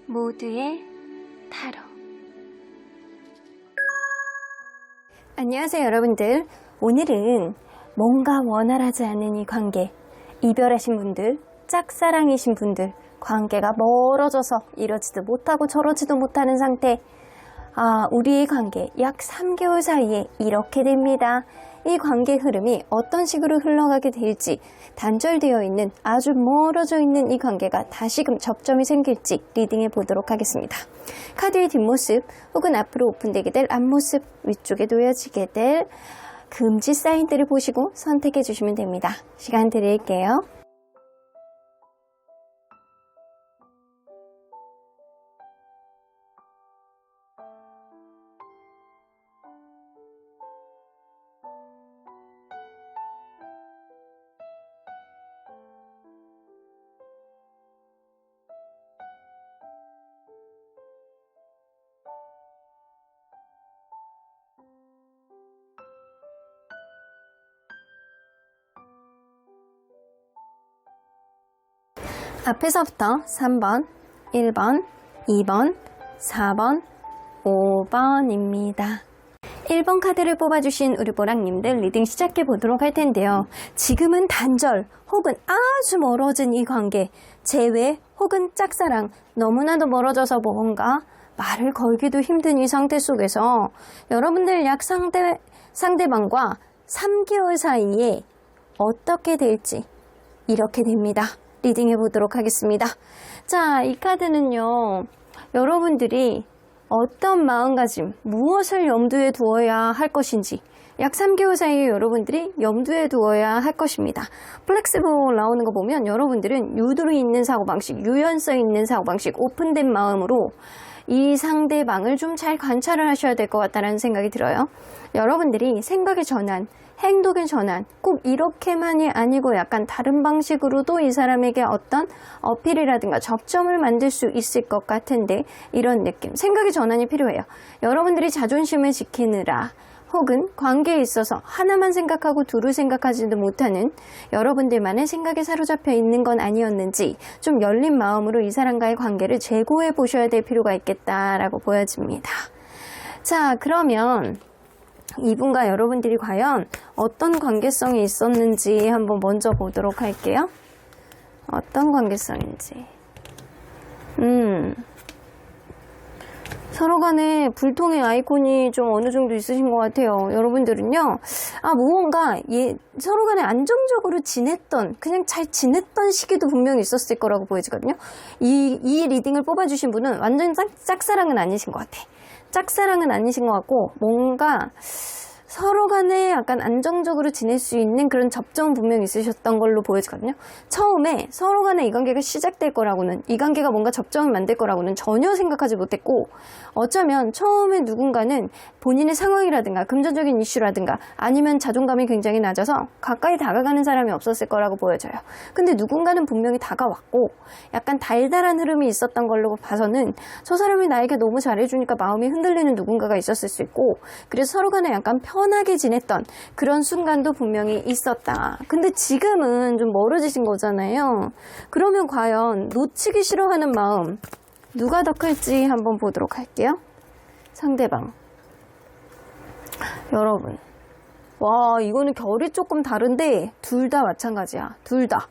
모두의 타로. 안녕하세요 여러분들. 오늘은 뭔가 원활하지 않은 이 관계, 이별하신 분들, 짝사랑이신 분들, 관계가 멀어져서 이러지도 못하고 저러지도 못하는 상태, 우리의 관계 약 3개월 사이에 이렇게 됩니다. 이 관계 흐름이 어떤 식으로 흘러가게 될지, 단절되어 있는 아주 멀어져 있는 이 관계가 다시금 접점이 생길지 리딩해 보도록 하겠습니다. 카드의 뒷모습 혹은 앞으로 오픈되게 될 앞모습, 위쪽에 놓여지게 될 금지 사인들을 보시고 선택해 주시면 됩니다. 시간 드릴게요. 앞에서부터 3번, 1번, 2번, 4번, 5번입니다. 1번 카드를 뽑아주신 우리 보랑님들 리딩 시작해 보도록 할 텐데요. 지금은 단절 혹은 아주 멀어진 이 관계, 재회 혹은 짝사랑, 너무나도 멀어져서 뭔가 말을 걸기도 힘든 이 상태 속에서 여러분들 약 상대방과 3개월 사이에 어떻게 될지 이렇게 됩니다. 리딩해 보도록 하겠습니다. 자, 이 카드는요, 여러분들이 어떤 마음가짐, 무엇을 염두에 두어야 할 것인지 약 3개월 사이에 여러분들이 염두에 두어야 할 것입니다. 플렉시블 나오는 거 보면 여러분들은 유도리 있는 사고방식, 유연성 있는 사고방식, 오픈된 마음으로 이 상대방을 좀 잘 관찰을 하셔야 될 것 같다는 생각이 들어요. 여러분들이 생각의 전환, 행동의 전환, 꼭 이렇게만이 아니고 약간 다른 방식으로도 이 사람에게 어떤 어필이라든가 접점을 만들 수 있을 것 같은데, 이런 느낌, 생각의 전환이 필요해요. 여러분들이 자존심을 지키느라 혹은 관계에 있어서 하나만 생각하고 둘을 생각하지도 못하는 여러분들만의 생각에 사로잡혀 있는 건 아니었는지, 좀 열린 마음으로 이 사람과의 관계를 재고해 보셔야 될 필요가 있겠다라고 보여집니다. 자, 그러면 이분과 여러분들이 과연 어떤 관계성이 있었는지 한번 먼저 보도록 할게요. 어떤 관계성인지. 서로 간에 불통의 아이콘이 좀 어느 정도 있으신 것 같아요. 여러분들은요, 무언가 서로 간에 안정적으로 지냈던, 그냥 잘 지냈던 시기도 분명히 있었을 거라고 보여지거든요. 이 리딩을 뽑아주신 분은 완전 짝사랑은 아니신 것 같아. 짝사랑은 아니신 것 같고, 뭔가 서로 간에 약간 안정적으로 지낼 수 있는 그런 접점은 분명히 있으셨던 걸로 보여지거든요. 처음에 서로 간에 이 관계가 시작될 거라고는, 이 관계가 뭔가 접점을 만들 거라고는 전혀 생각하지 못했고, 어쩌면 처음에 누군가는 본인의 상황이라든가 금전적인 이슈라든가 아니면 자존감이 굉장히 낮아서 가까이 다가가는 사람이 없었을 거라고 보여져요. 근데 누군가는 분명히 다가왔고 약간 달달한 흐름이 있었던 걸로 봐서는 저 사람이 나에게 너무 잘해주니까 마음이 흔들리는 누군가가 있었을 수 있고, 그래서 서로 간에 약간 편하게 지냈던 그런 순간도 분명히 있었다. 근데 지금은 좀 멀어지신 거잖아요. 그러면 과연 놓치기 싫어하는 마음 누가 더 클지 한번 보도록 할게요. 상대방. 여러분, 와, 이거는 결이 조금 다른데 둘 다 마찬가지야. 둘 다.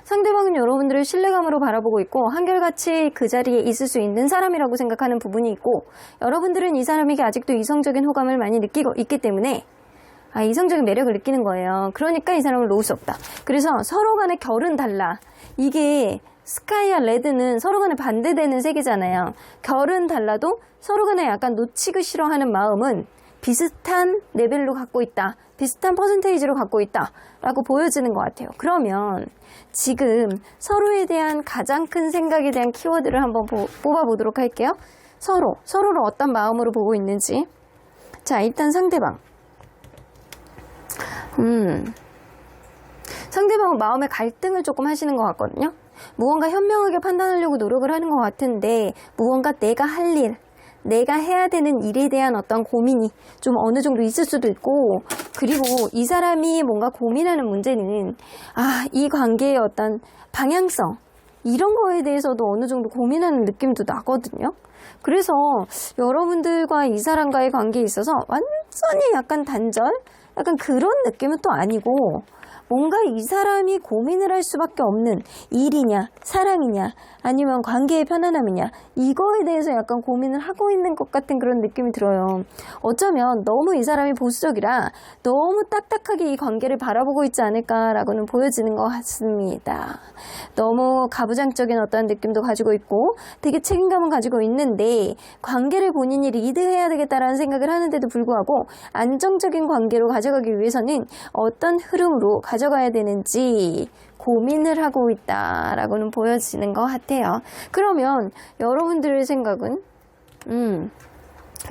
상대방은 여러분들을 신뢰감으로 바라보고 있고 한결같이 그 자리에 있을 수 있는 사람이라고 생각하는 부분이 있고, 여러분들은 이 사람에게 아직도 이성적인 호감을 많이 느끼고 있기 때문에 이성적인 매력을 느끼는 거예요. 그러니까 이 사람을 놓을 수 없다. 그래서 서로 간의 결은 달라. 이게 스카이와 레드는 서로 간에 반대되는 색이잖아요. 결은 달라도 서로 간에 약간 놓치기 싫어하는 마음은 비슷한 레벨로 갖고 있다. 비슷한 퍼센테이지로 갖고 있다. 라고 보여지는 것 같아요. 그러면 지금 서로에 대한 가장 큰 생각에 대한 키워드를 한번 뽑아보도록 할게요. 서로를 어떤 마음으로 보고 있는지. 자, 일단 상대방. 상대방은 마음의 갈등을 조금 하시는 것 같거든요. 무언가 현명하게 판단하려고 노력을 하는 것 같은데, 무언가 내가 할 일, 내가 해야 되는 일에 대한 어떤 고민이 좀 어느 정도 있을 수도 있고, 그리고 이 사람이 뭔가 고민하는 문제는 이 관계의 어떤 방향성, 이런 거에 대해서도 어느 정도 고민하는 느낌도 나거든요. 그래서 여러분들과 이 사람과의 관계에 있어서 완전히 약간 단절? 약간 그런 느낌은 또 아니고 뭔가 이 사람이 고민을 할 수밖에 없는 일이냐, 사랑이냐, 아니면 관계의 편안함이냐, 이거에 대해서 약간 고민을 하고 있는 것 같은 그런 느낌이 들어요. 어쩌면 너무 이 사람이 보수적이라 너무 딱딱하게 이 관계를 바라보고 있지 않을까라고는 보여지는 것 같습니다. 너무 가부장적인 어떤 느낌도 가지고 있고 되게 책임감은 가지고 있는데 관계를 본인이 리드해야 되겠다라는 생각을 하는데도 불구하고 안정적인 관계로 가져가기 위해서는 어떤 흐름으로 가져가야 되는지 고민을 하고 있다라고는 보여지는 것 같아요. 그러면 여러분들의 생각은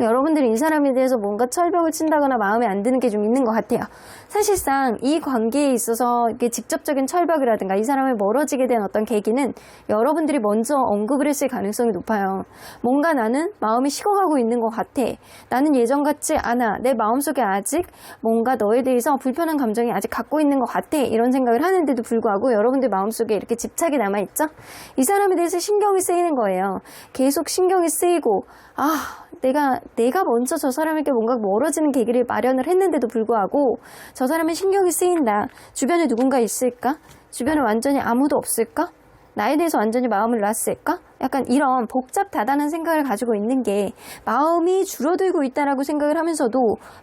여러분들이 이 사람에 대해서 뭔가 철벽을 친다거나 마음에 안 드는 게 좀 있는 것 같아요. 사실상 이 관계에 있어서 이게 직접적인 철벽이라든가 이 사람을 멀어지게 된 어떤 계기는 여러분들이 먼저 언급을 했을 가능성이 높아요. 뭔가 나는 마음이 식어가고 있는 것 같아. 나는 예전 같지 않아. 내 마음속에 아직 뭔가 너에 대해서 불편한 감정이 아직 갖고 있는 것 같아. 이런 생각을 하는데도 불구하고 여러분들 마음속에 이렇게 집착이 남아있죠? 이 사람에 대해서 신경이 쓰이는 거예요. 계속 신경이 쓰이고 내가 먼저 저 사람에게 뭔가 멀어지는 계기를 마련을 했는데도 불구하고 저 사람의 신경이 쓰인다. 주변에 누군가 있을까? 주변에 완전히 아무도 없을까? 나에 대해서 완전히 마음을 놨을까? 약간 이런 복잡다단한 생각을 가지고 있는 게 마음이 줄어들고 있다라고 생각을 하면서도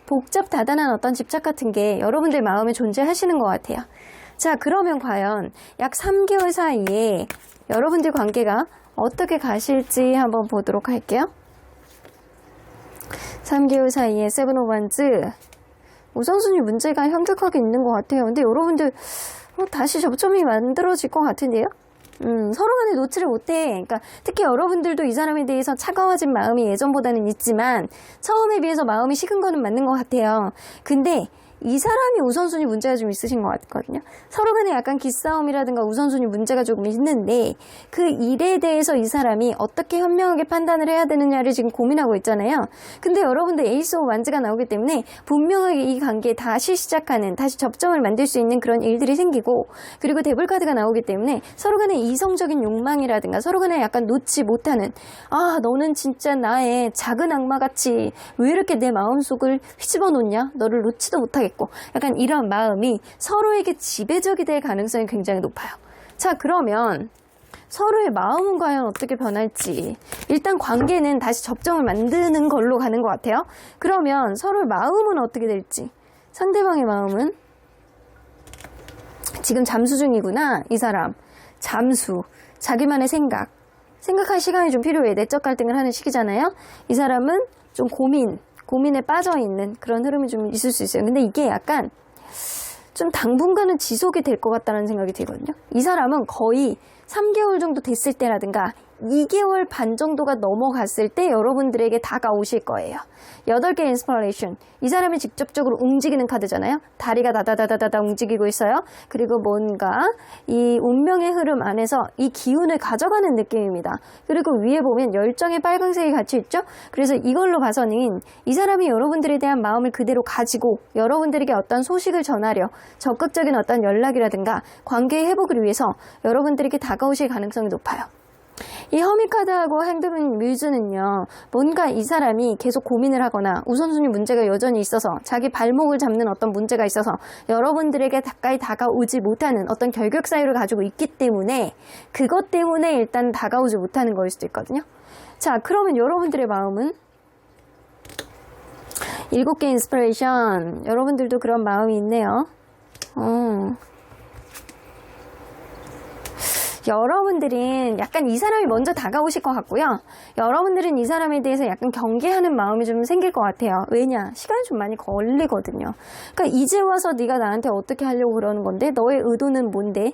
복잡다단한 어떤 집착 같은 게 여러분들 마음에 존재하시는 것 같아요. 자, 그러면 과연 약 3개월 사이에 여러분들 관계가 어떻게 가실지 한번 보도록 할게요. 3개월 사이에 세븐 오브 원즈 우선순위 문제가 현격하게 있는 것 같아요. 근데 여러분들 다시 접점이 만들어질 것 같은데요? 서로 간에 놓지를 못해. 그러니까 특히 여러분들도 이 사람에 대해서 차가워진 마음이 예전보다는 있지만 처음에 비해서 마음이 식은 거는 맞는 것 같아요. 근데 이 사람이 우선순위 문제가 좀 있으신 것 같거든요. 서로 간에 약간 기싸움이라든가 우선순위 문제가 조금 있는데 그 일에 대해서 이 사람이 어떻게 현명하게 판단을 해야 되느냐를 지금 고민하고 있잖아요. 근데 여러분들 에이스 오브 완즈가 나오기 때문에 분명하게 이 관계에 다시 시작하는, 다시 접점을 만들 수 있는 그런 일들이 생기고, 그리고 데블 카드가 나오기 때문에 서로 간에 이성적인 욕망이라든가 서로 간에 약간 놓지 못하는, 너는 진짜 나의 작은 악마같이 왜 이렇게 내 마음속을 휘집어 놓냐? 너를 놓지도 못하겠고, 약간 이런 마음이 서로에게 지배적이 될 가능성이 굉장히 높아요. 자, 그러면 서로의 마음은 과연 어떻게 변할지, 일단 관계는 다시 접점을 만드는 걸로 가는 것 같아요. 그러면 서로의 마음은 어떻게 될지, 상대방의 마음은 지금 잠수 중이구나. 이 사람 잠수, 자기만의 생각할 시간이 좀 필요해. 내적 갈등을 하는 시기잖아요. 이 사람은 좀 고민에 빠져있는 그런 흐름이 좀 있을 수 있어요. 근데 이게 약간 좀 당분간은 지속이 될 것 같다는 생각이 들거든요. 이 사람은 거의 3개월 정도 됐을 때라든가 2개월 반 정도가 넘어갔을 때 여러분들에게 다가오실 거예요. 8개 인스퍼레이션. 이 사람이 직접적으로 움직이는 카드잖아요. 다리가 다다다다다 움직이고 있어요. 그리고 뭔가 이 운명의 흐름 안에서 이 기운을 가져가는 느낌입니다. 그리고 위에 보면 열정의 빨간색이 같이 있죠. 그래서 이걸로 봐서는 이 사람이 여러분들에 대한 마음을 그대로 가지고 여러분들에게 어떤 소식을 전하려 적극적인 어떤 연락이라든가 관계의 회복을 위해서 여러분들에게 다가오실 가능성이 높아요. 이 허미 카드하고 핸드문 뮤즈는요, 뭔가 이 사람이 계속 고민을 하거나 우선순위 문제가 여전히 있어서 자기 발목을 잡는 어떤 문제가 있어서 여러분들에게 가까이 다가오지 못하는 어떤 결격 사유를 가지고 있기 때문에 그것 때문에 일단 다가오지 못하는 거일 수도 있거든요. 자, 그러면 여러분들의 마음은 7개 인스피레이션. 여러분들도 그런 마음이 있네요. 여러분들은 약간 이 사람이 먼저 다가오실 것 같고요. 여러분들은 이 사람에 대해서 약간 경계하는 마음이 좀 생길 것 같아요. 왜냐? 시간이 좀 많이 걸리거든요. 그러니까 이제 와서 네가 나한테 어떻게 하려고 그러는 건데? 너의 의도는 뭔데?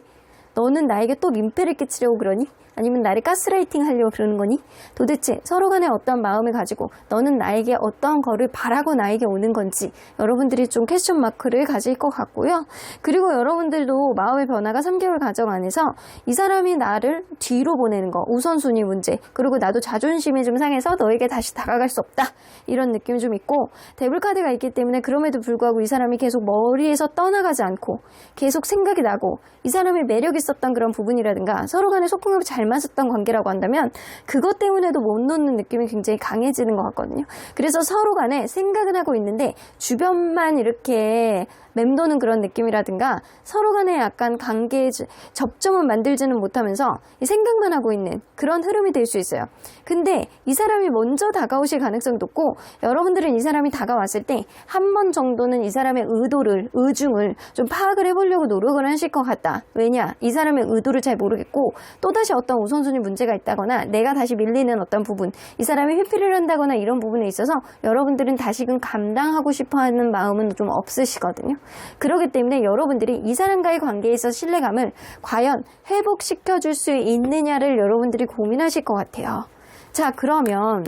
너는 나에게 또 민폐를 끼치려고 그러니? 아니면 나를 가스라이팅 하려고 그러는 거니? 도대체 서로 간에 어떤 마음을 가지고 너는 나에게 어떤 거를 바라고 나에게 오는 건지 여러분들이 좀 퀘스천 마크를 가질 것 같고요. 그리고 여러분들도 마음의 변화가 3개월 과정 안에서 이 사람이 나를 뒤로 보내는 거, 우선순위 문제, 그리고 나도 자존심이 좀 상해서 너에게 다시 다가갈 수 없다. 이런 느낌이 좀 있고, 데블 카드가 있기 때문에 그럼에도 불구하고 이 사람이 계속 머리에서 떠나가지 않고 계속 생각이 나고 이 사람의 매력 있어 있었던 그런 부분이라든가 서로 간에 소통이 잘 맞았던 관계라고 한다면 그것 때문에도 못 놓는 느낌이 굉장히 강해지는 것 같거든요. 그래서 서로 간에 생각은 하고 있는데 주변만 이렇게 맴도는 그런 느낌이라든가 서로 간에 약간 관계의 접점은 만들지는 못하면서 생각만 하고 있는 그런 흐름이 될 수 있어요. 근데 이 사람이 먼저 다가오실 가능성이 높고 여러분들은 이 사람이 다가왔을 때 한 번 정도는 이 사람의 의도를, 의중을 좀 파악을 해보려고 노력을 하실 것 같다. 왜냐? 이 사람의 의도를 잘 모르겠고 또다시 어떤 우선순위 문제가 있다거나 내가 다시 밀리는 어떤 부분, 이 사람이 회피를 한다거나 이런 부분에 있어서 여러분들은 다시금 감당하고 싶어하는 마음은 좀 없으시거든요. 그렇기 때문에 여러분들이 이 사람과의 관계에 있어서 신뢰감을 과연 회복시켜줄 수 있느냐를 여러분들이 고민하실 것 같아요. 자, 그러면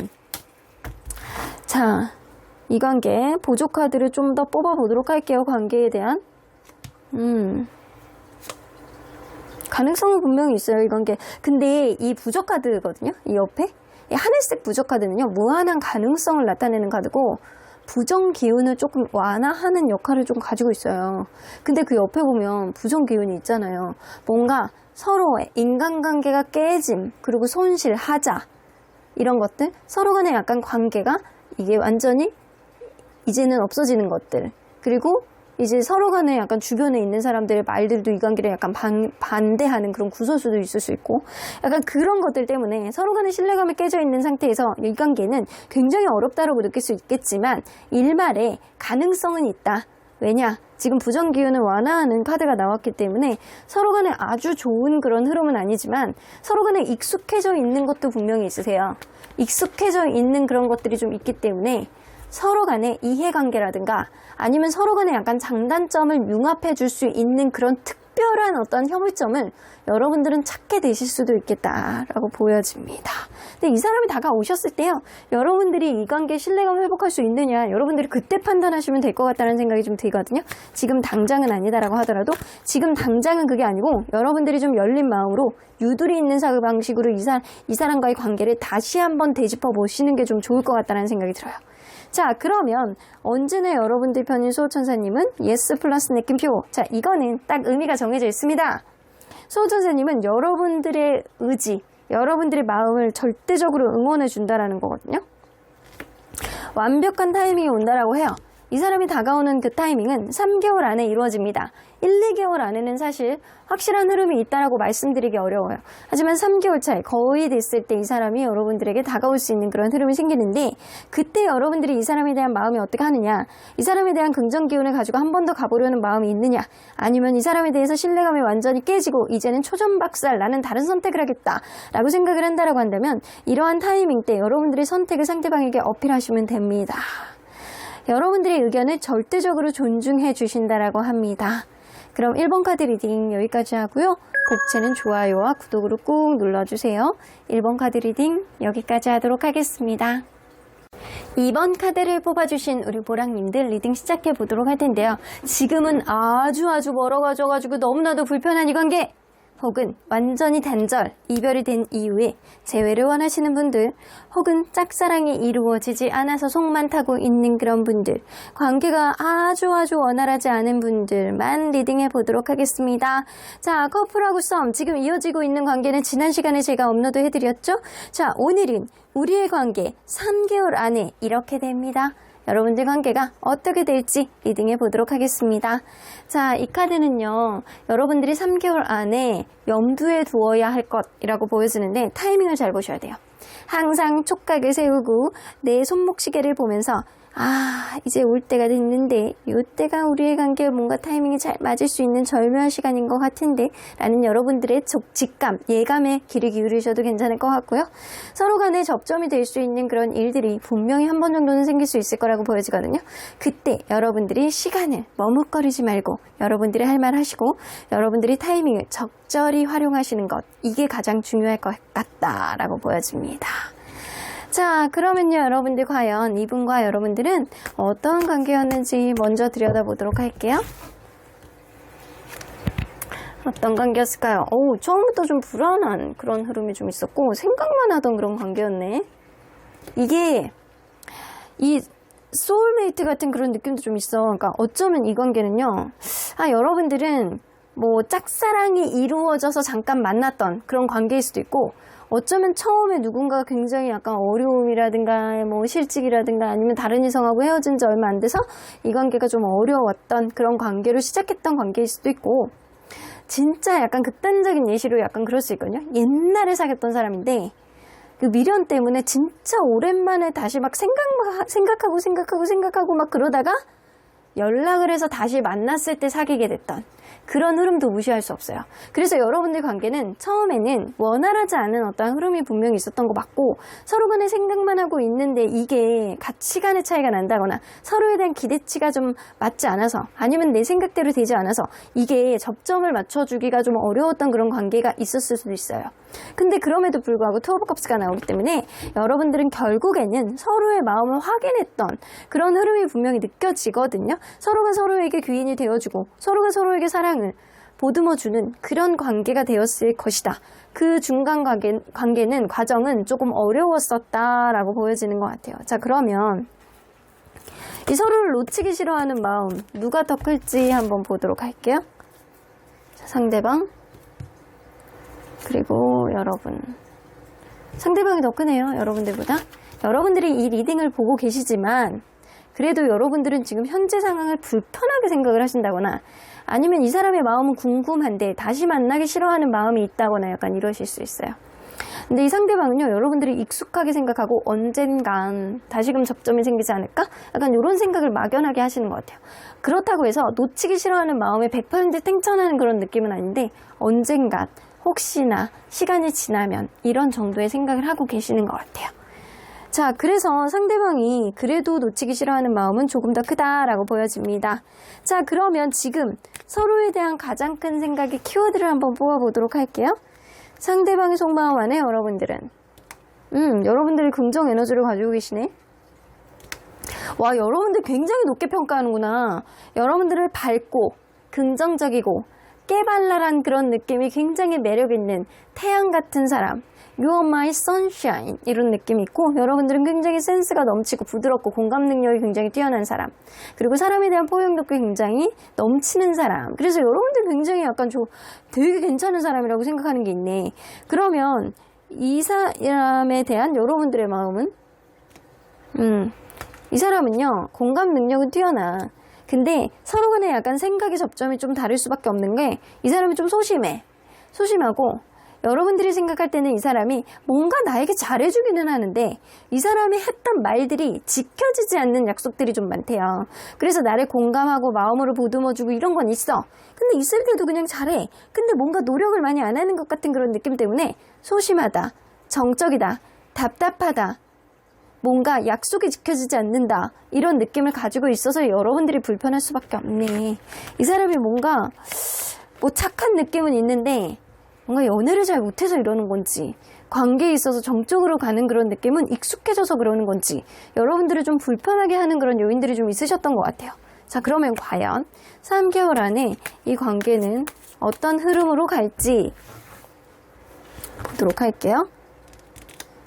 이 관계 보조 카드를 좀 더 뽑아보도록 할게요. 관계에 대한 가능성은 분명히 있어요. 이 관계. 근데 이 부적 카드거든요. 이 옆에 이 하늘색 부적 카드는요, 무한한 가능성을 나타내는 카드고 부정 기운을 조금 완화하는 역할을 좀 가지고 있어요. 근데 그 옆에 보면 부정 기운이 있잖아요. 뭔가 서로의 인간관계가 깨짐, 그리고 손실, 하자 이런 것들, 서로 간의 약간 관계가 이게 완전히 이제는 없어지는 것들, 그리고 이제 서로 간에 약간 주변에 있는 사람들의 말들도 이 관계를 약간 반대하는 그런 구설수도 있을 수 있고 약간 그런 것들 때문에 서로 간의 신뢰감이 깨져 있는 상태에서 이 관계는 굉장히 어렵다라고 느낄 수 있겠지만 일말의 가능성은 있다. 왜냐? 지금 부정기운을 완화하는 카드가 나왔기 때문에 서로 간에 아주 좋은 그런 흐름은 아니지만 서로 간에 익숙해져 있는 것도 분명히 있으세요. 익숙해져 있는 그런 것들이 좀 있기 때문에 서로 간의 이해관계라든가 아니면 서로 간의 약간 장단점을 융합해 줄 수 있는 그런 특별한 어떤 협의점을 여러분들은 찾게 되실 수도 있겠다라고 보여집니다. 근데 이 사람이 다가오셨을 때요, 여러분들이 이 관계에 신뢰감을 회복할 수 있느냐, 여러분들이 그때 판단하시면 될 것 같다는 생각이 좀 들거든요. 지금 당장은 아니다라고 하더라도 지금 당장은 그게 아니고 여러분들이 좀 열린 마음으로 유두리 있는 사고 방식으로 이 사람과의 관계를 다시 한번 되짚어 보시는 게 좀 좋을 것 같다는 생각이 들어요. 자, 그러면 언제나 여러분들 편인 수호천사님은 예스 플러스 느낌표. 자, 이거는 딱 의미가 정해져 있습니다. 수호천사님은 여러분들의 의지, 여러분들의 마음을 절대적으로 응원해 준다라는 거거든요. 완벽한 타이밍이 온다라고 해요. 이 사람이 다가오는 그 타이밍은 3개월 안에 이루어집니다. 1, 2개월 안에는 사실 확실한 흐름이 있다라고 말씀드리기 어려워요. 하지만 3개월 차에 거의 됐을 때 이 사람이 여러분들에게 다가올 수 있는 그런 흐름이 생기는데 그때 여러분들이 이 사람에 대한 마음이 어떻게 하느냐, 이 사람에 대한 긍정 기운을 가지고 한 번 더 가보려는 마음이 있느냐, 아니면 이 사람에 대해서 신뢰감이 완전히 깨지고 이제는 초전박살 나는 다른 선택을 하겠다 라고 생각을 한다라고 한다면 이러한 타이밍 때 여러분들의 선택을 상대방에게 어필하시면 됩니다. 여러분들의 의견을 절대적으로 존중해 주신다라고 합니다. 그럼 1번 카드 리딩 여기까지 하고요. 복채는 좋아요와 구독으로 꾹 눌러주세요. 1번 카드 리딩 여기까지 하도록 하겠습니다. 2번 카드를 뽑아주신 우리 보랑님들 리딩 시작해 보도록 할 텐데요. 지금은 아주 멀어가지고 너무나도 불편한 이 관계, 혹은 완전히 단절, 이별이 된 이후에 재회를 원하시는 분들, 혹은 짝사랑이 이루어지지 않아서 속만 타고 있는 그런 분들, 관계가 아주 원활하지 않은 분들만 리딩해 보도록 하겠습니다. 자, 커플하고 썸, 지금 이어지고 있는 관계는 지난 시간에 제가 업로드 해드렸죠? 자, 오늘은 우리의 관계 3개월 안에 이렇게 됩니다. 여러분들 관계가 어떻게 될지 리딩해 보도록 하겠습니다. 자, 이 카드는요, 여러분들이 3개월 안에 염두에 두어야 할 것이라고 보여지는데 타이밍을 잘 보셔야 돼요. 항상 촉각을 세우고 내 손목시계를 보면서 이제 올 때가 됐는데 이때가 우리의 관계에 뭔가 타이밍이 잘 맞을 수 있는 절묘한 시간인 것 같은데 라는 여러분들의 직감, 예감에 귀를 기울이셔도 괜찮을 것 같고요. 서로 간에 접점이 될 수 있는 그런 일들이 분명히 한 번 정도는 생길 수 있을 거라고 보여지거든요. 그때 여러분들이 시간을 머뭇거리지 말고 여러분들이 할 말 하시고 여러분들이 타이밍을 적절히 활용하시는 것, 이게 가장 중요할 것 같다라고 보여집니다. 자, 그러면요, 여러분들 과연 이분과 여러분들은 어떤 관계였는지 먼저 들여다보도록 할게요. 어떤 관계였을까요? 처음부터 좀 불안한 그런 흐름이 좀 있었고 생각만 하던 그런 관계였네. 이게 이 소울메이트 같은 그런 느낌도 좀 있어. 그러니까 어쩌면 이 관계는요, 여러분들은 뭐 짝사랑이 이루어져서 잠깐 만났던 그런 관계일 수도 있고, 어쩌면 처음에 누군가가 굉장히 약간 어려움이라든가 뭐 실직이라든가 아니면 다른 이성하고 헤어진 지 얼마 안 돼서 이 관계가 좀 어려웠던 그런 관계로 시작했던 관계일 수도 있고, 진짜 약간 극단적인 예시로 약간 그럴 수 있거든요. 옛날에 사귀었던 사람인데 그 미련 때문에 진짜 오랜만에 다시 막 생각하고 막 그러다가 연락을 해서 다시 만났을 때 사귀게 됐던 그런 흐름도 무시할 수 없어요. 그래서 여러분들 관계는 처음에는 원활하지 않은 어떤 흐름이 분명히 있었던 거 맞고, 서로 간에 생각만 하고 있는데 이게 가치관의 차이가 난다거나 서로에 대한 기대치가 좀 맞지 않아서, 아니면 내 생각대로 되지 않아서 이게 접점을 맞춰주기가 좀 어려웠던 그런 관계가 있었을 수도 있어요. 근데 그럼에도 불구하고 투 오브 컵스가 나오기 때문에 여러분들은 결국에는 서로의 마음을 확인했던 그런 흐름이 분명히 느껴지거든요. 서로가 서로에게 귀인이 되어주고 서로가 서로에게 사랑을 보듬어주는 그런 관계가 되었을 것이다. 그 중간 관계는 과정은 조금 어려웠었다라고 보여지는 것 같아요. 자, 그러면 이 서로를 놓치기 싫어하는 마음 누가 더 클지 한번 보도록 할게요. 자, 상대방 그리고 여러분. 상대방이 더 크네요, 여러분들보다. 여러분들이 이 리딩을 보고 계시지만 그래도 여러분들은 지금 현재 상황을 불편하게 생각을 하신다거나, 아니면 이 사람의 마음은 궁금한데 다시 만나기 싫어하는 마음이 있다거나 약간 이러실 수 있어요. 근데 이 상대방은요, 여러분들이 익숙하게 생각하고 언젠간 다시금 접점이 생기지 않을까? 약간 이런 생각을 막연하게 하시는 것 같아요. 그렇다고 해서 놓치기 싫어하는 마음에 100% 땡천하는 그런 느낌은 아닌데, 언젠간 혹시나 시간이 지나면 이런 정도의 생각을 하고 계시는 것 같아요. 자, 그래서 상대방이 그래도 놓치기 싫어하는 마음은 조금 더 크다라고 보여집니다. 자, 그러면 지금 서로에 대한 가장 큰 생각의 키워드를 한번 뽑아보도록 할게요. 상대방의 속마음 안에 여러분들은 여러분들이 긍정 에너지를 가지고 계시네. 와, 여러분들 굉장히 높게 평가하는구나. 여러분들을 밝고 긍정적이고 깨발랄한 그런 느낌이 굉장히 매력있는 태양 같은 사람, You're my sunshine 이런 느낌이 있고, 여러분들은 굉장히 센스가 넘치고 부드럽고 공감 능력이 굉장히 뛰어난 사람, 그리고 사람에 대한 포용력도 굉장히 넘치는 사람. 그래서 여러분들 굉장히 약간 되게 괜찮은 사람이라고 생각하는 게 있네. 그러면 이 사람에 대한 여러분들의 마음은 이 사람은요, 공감 능력은 뛰어나. 근데 서로 간에 약간 생각의 접점이 좀 다를 수밖에 없는 게, 이 사람이 좀 소심하고, 여러분들이 생각할 때는 이 사람이 뭔가 나에게 잘해주기는 하는데 이 사람이 했던 말들이 지켜지지 않는 약속들이 좀 많대요. 그래서 나를 공감하고 마음으로 보듬어주고 이런 건 있어. 근데 있을 때도 그냥 잘해. 근데 뭔가 노력을 많이 안 하는 것 같은 그런 느낌 때문에 소심하다, 정적이다, 답답하다, 뭔가 약속이 지켜지지 않는다, 이런 느낌을 가지고 있어서 여러분들이 불편할 수밖에 없네. 이 사람이 뭔가 뭐 착한 느낌은 있는데 뭔가 연애를 잘 못해서 이러는 건지, 관계에 있어서 정적으로 가는 그런 느낌은 익숙해져서 그러는 건지, 여러분들을 좀 불편하게 하는 그런 요인들이 좀 있으셨던 것 같아요. 자, 그러면 과연 3개월 안에 이 관계는 어떤 흐름으로 갈지 보도록 할게요.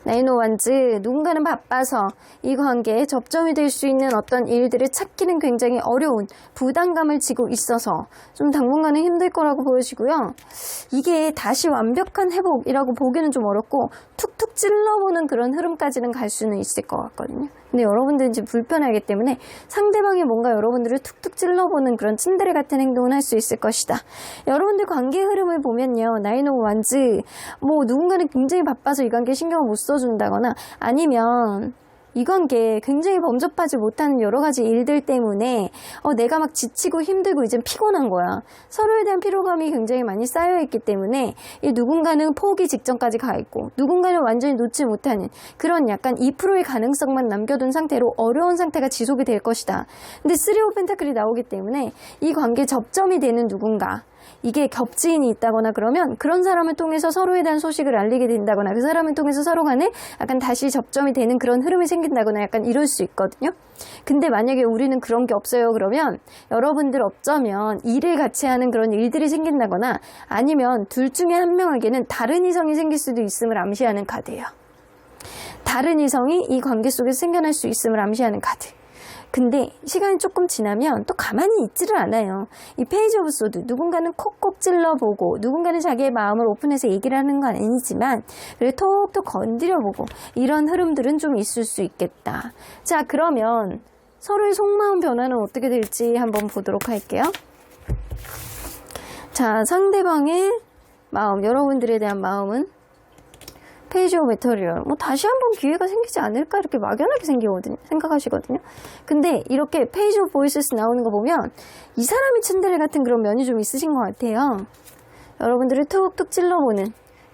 나인 오브 원즈, 누군가는 바빠서 이 관계에 접점이 될 수 있는 어떤 일들을 찾기는 굉장히 어려운 부담감을 지고 있어서 좀 당분간은 힘들 거라고 보여지고요. 이게 다시 완벽한 회복이라고 보기는 좀 어렵고 툭툭 찔러보는 그런 흐름까지는 갈 수는 있을 것 같거든요. 근데 여러분들은 지금 불편하기 때문에 상대방이 뭔가 여러분들을 툭툭 찔러보는 그런 츤데레 같은 행동을 할 수 있을 것이다. 여러분들 관계 흐름을 보면요, 나인 오브 원즈, 뭐 누군가는 굉장히 바빠서 이 관계에 신경을 못 써준다거나, 아니면 이 관계에 굉장히 범접하지 못하는 여러 가지 일들 때문에 내가 막 지치고 힘들고 이젠 피곤한 거야. 서로에 대한 피로감이 굉장히 많이 쌓여있기 때문에 이 누군가는 포기 직전까지 가 있고, 누군가는 완전히 놓지 못하는 그런 약간 2%의 가능성만 남겨둔 상태로 어려운 상태가 지속이 될 것이다. 근데 3 오브 펜타클이 나오기 때문에 이 관계에 접점이 되는 누군가, 이게 겹지인이 있다거나 그러면 그런 사람을 통해서 서로에 대한 소식을 알리게 된다거나, 그 사람을 통해서 서로 간에 약간 다시 접점이 되는 그런 흐름이 생긴다거나 약간 이럴 수 있거든요. 근데 만약에 우리는 그런 게 없어요 그러면 여러분들 어쩌면 일을 같이 하는 그런 일들이 생긴다거나, 아니면 둘 중에 한 명에게는 다른 이성이 생길 수도 있음을 암시하는 카드예요. 다른 이성이 이 관계 속에서 생겨날 수 있음을 암시하는 카드. 근데 시간이 조금 지나면 또 가만히 있지를 않아요. 이 페이지 오브 소드, 누군가는 콕콕 찔러보고 누군가는 자기의 마음을 오픈해서 얘기를 하는 건 아니지만 그래 톡톡 건드려보고 이런 흐름들은 좀 있을 수 있겠다. 자, 그러면 서로의 속마음 변화는 어떻게 될지 한번 보도록 할게요. 자, 상대방의 마음, 여러분들에 대한 마음은 페이지 오브 메터리얼, 뭐 다시 한번 기회가 생기지 않을까 이렇게 막연하게 생각하시거든요. 근데 이렇게 페이지 오브 보이스스 나오는 거 보면 이 사람이 츤데레 같은 그런 면이 좀 있으신 것 같아요. 여러분들을 툭툭 찔러보는,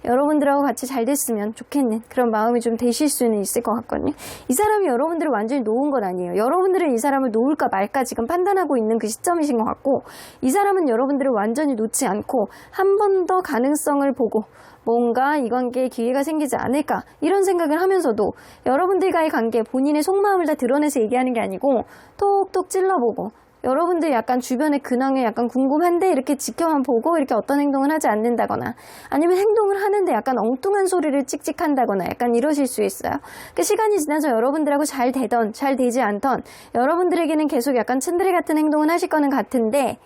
여러분들하고 같이 잘 됐으면 좋겠는 그런 마음이 좀 되실 수는 있을 것 같거든요. 이 사람이 여러분들을 완전히 놓은 건 아니에요. 여러분들은 이 사람을 놓을까 말까 지금 판단하고 있는 그 시점이신 것 같고, 이 사람은 여러분들을 완전히 놓지 않고 한 번 더 가능성을 보고 뭔가 이 관계에 기회가 생기지 않을까 이런 생각을 하면서도 여러분들과의 관계, 본인의 속마음을 다 드러내서 얘기하는 게 아니고 톡톡 찔러보고, 여러분들 약간 주변의 근황에 약간 궁금한데 이렇게 지켜만 보고 이렇게 어떤 행동을 하지 않는다거나, 아니면 행동을 하는데 약간 엉뚱한 소리를 찍찍한다거나 약간 이러실 수 있어요. 그 시간이 지나서 여러분들하고 잘 되던 잘 되지 않던 여러분들에게는 계속 약간 츤데레 같은 행동을 하실 거는 같은데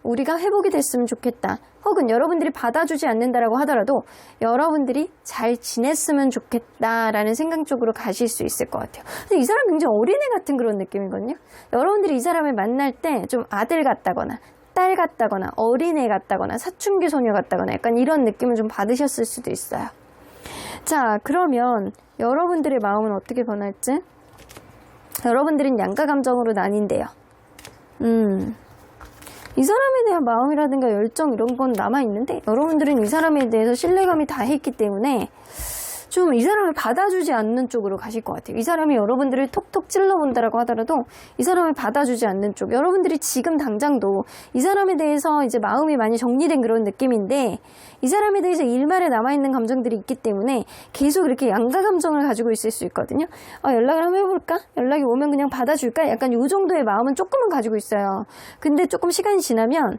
우리가 회복이 됐으면 좋겠다, 혹은 여러분들이 받아주지 않는다라고 하더라도 여러분들이 잘 지냈으면 좋겠다라는 생각 쪽으로 가실 수 있을 것 같아요. 근데 이 사람 굉장히 어린애 같은 그런 느낌이거든요. 여러분들이 이 사람을 만날 때 좀 아들 같다거나 딸 같다거나 어린애 같다거나 사춘기 소녀 같다거나 약간 이런 느낌을 좀 받으셨을 수도 있어요. 자, 그러면 여러분들의 마음은 어떻게 변할지? 여러분들은 양가 감정으로 나뉜대요. 이 사람에 대한 마음이라든가 열정 이런 건 남아있는데 여러분들은 이 사람에 대해서 신뢰감이 다 했기 때문에 좀 이 사람을 받아주지 않는 쪽으로 가실 것 같아요. 이 사람이 여러분들을 톡톡 찔러본다라고 하더라도 이 사람을 받아주지 않는 쪽, 여러분들이 지금 당장도 이 사람에 대해서 이제 마음이 많이 정리된 그런 느낌인데 이 사람에 대해서 일말에 남아있는 감정들이 있기 때문에 계속 이렇게 양가 감정을 가지고 있을 수 있거든요. 연락을 한번 해볼까? 연락이 오면 그냥 받아줄까? 약간 이 정도의 마음은 조금은 가지고 있어요. 근데 조금 시간이 지나면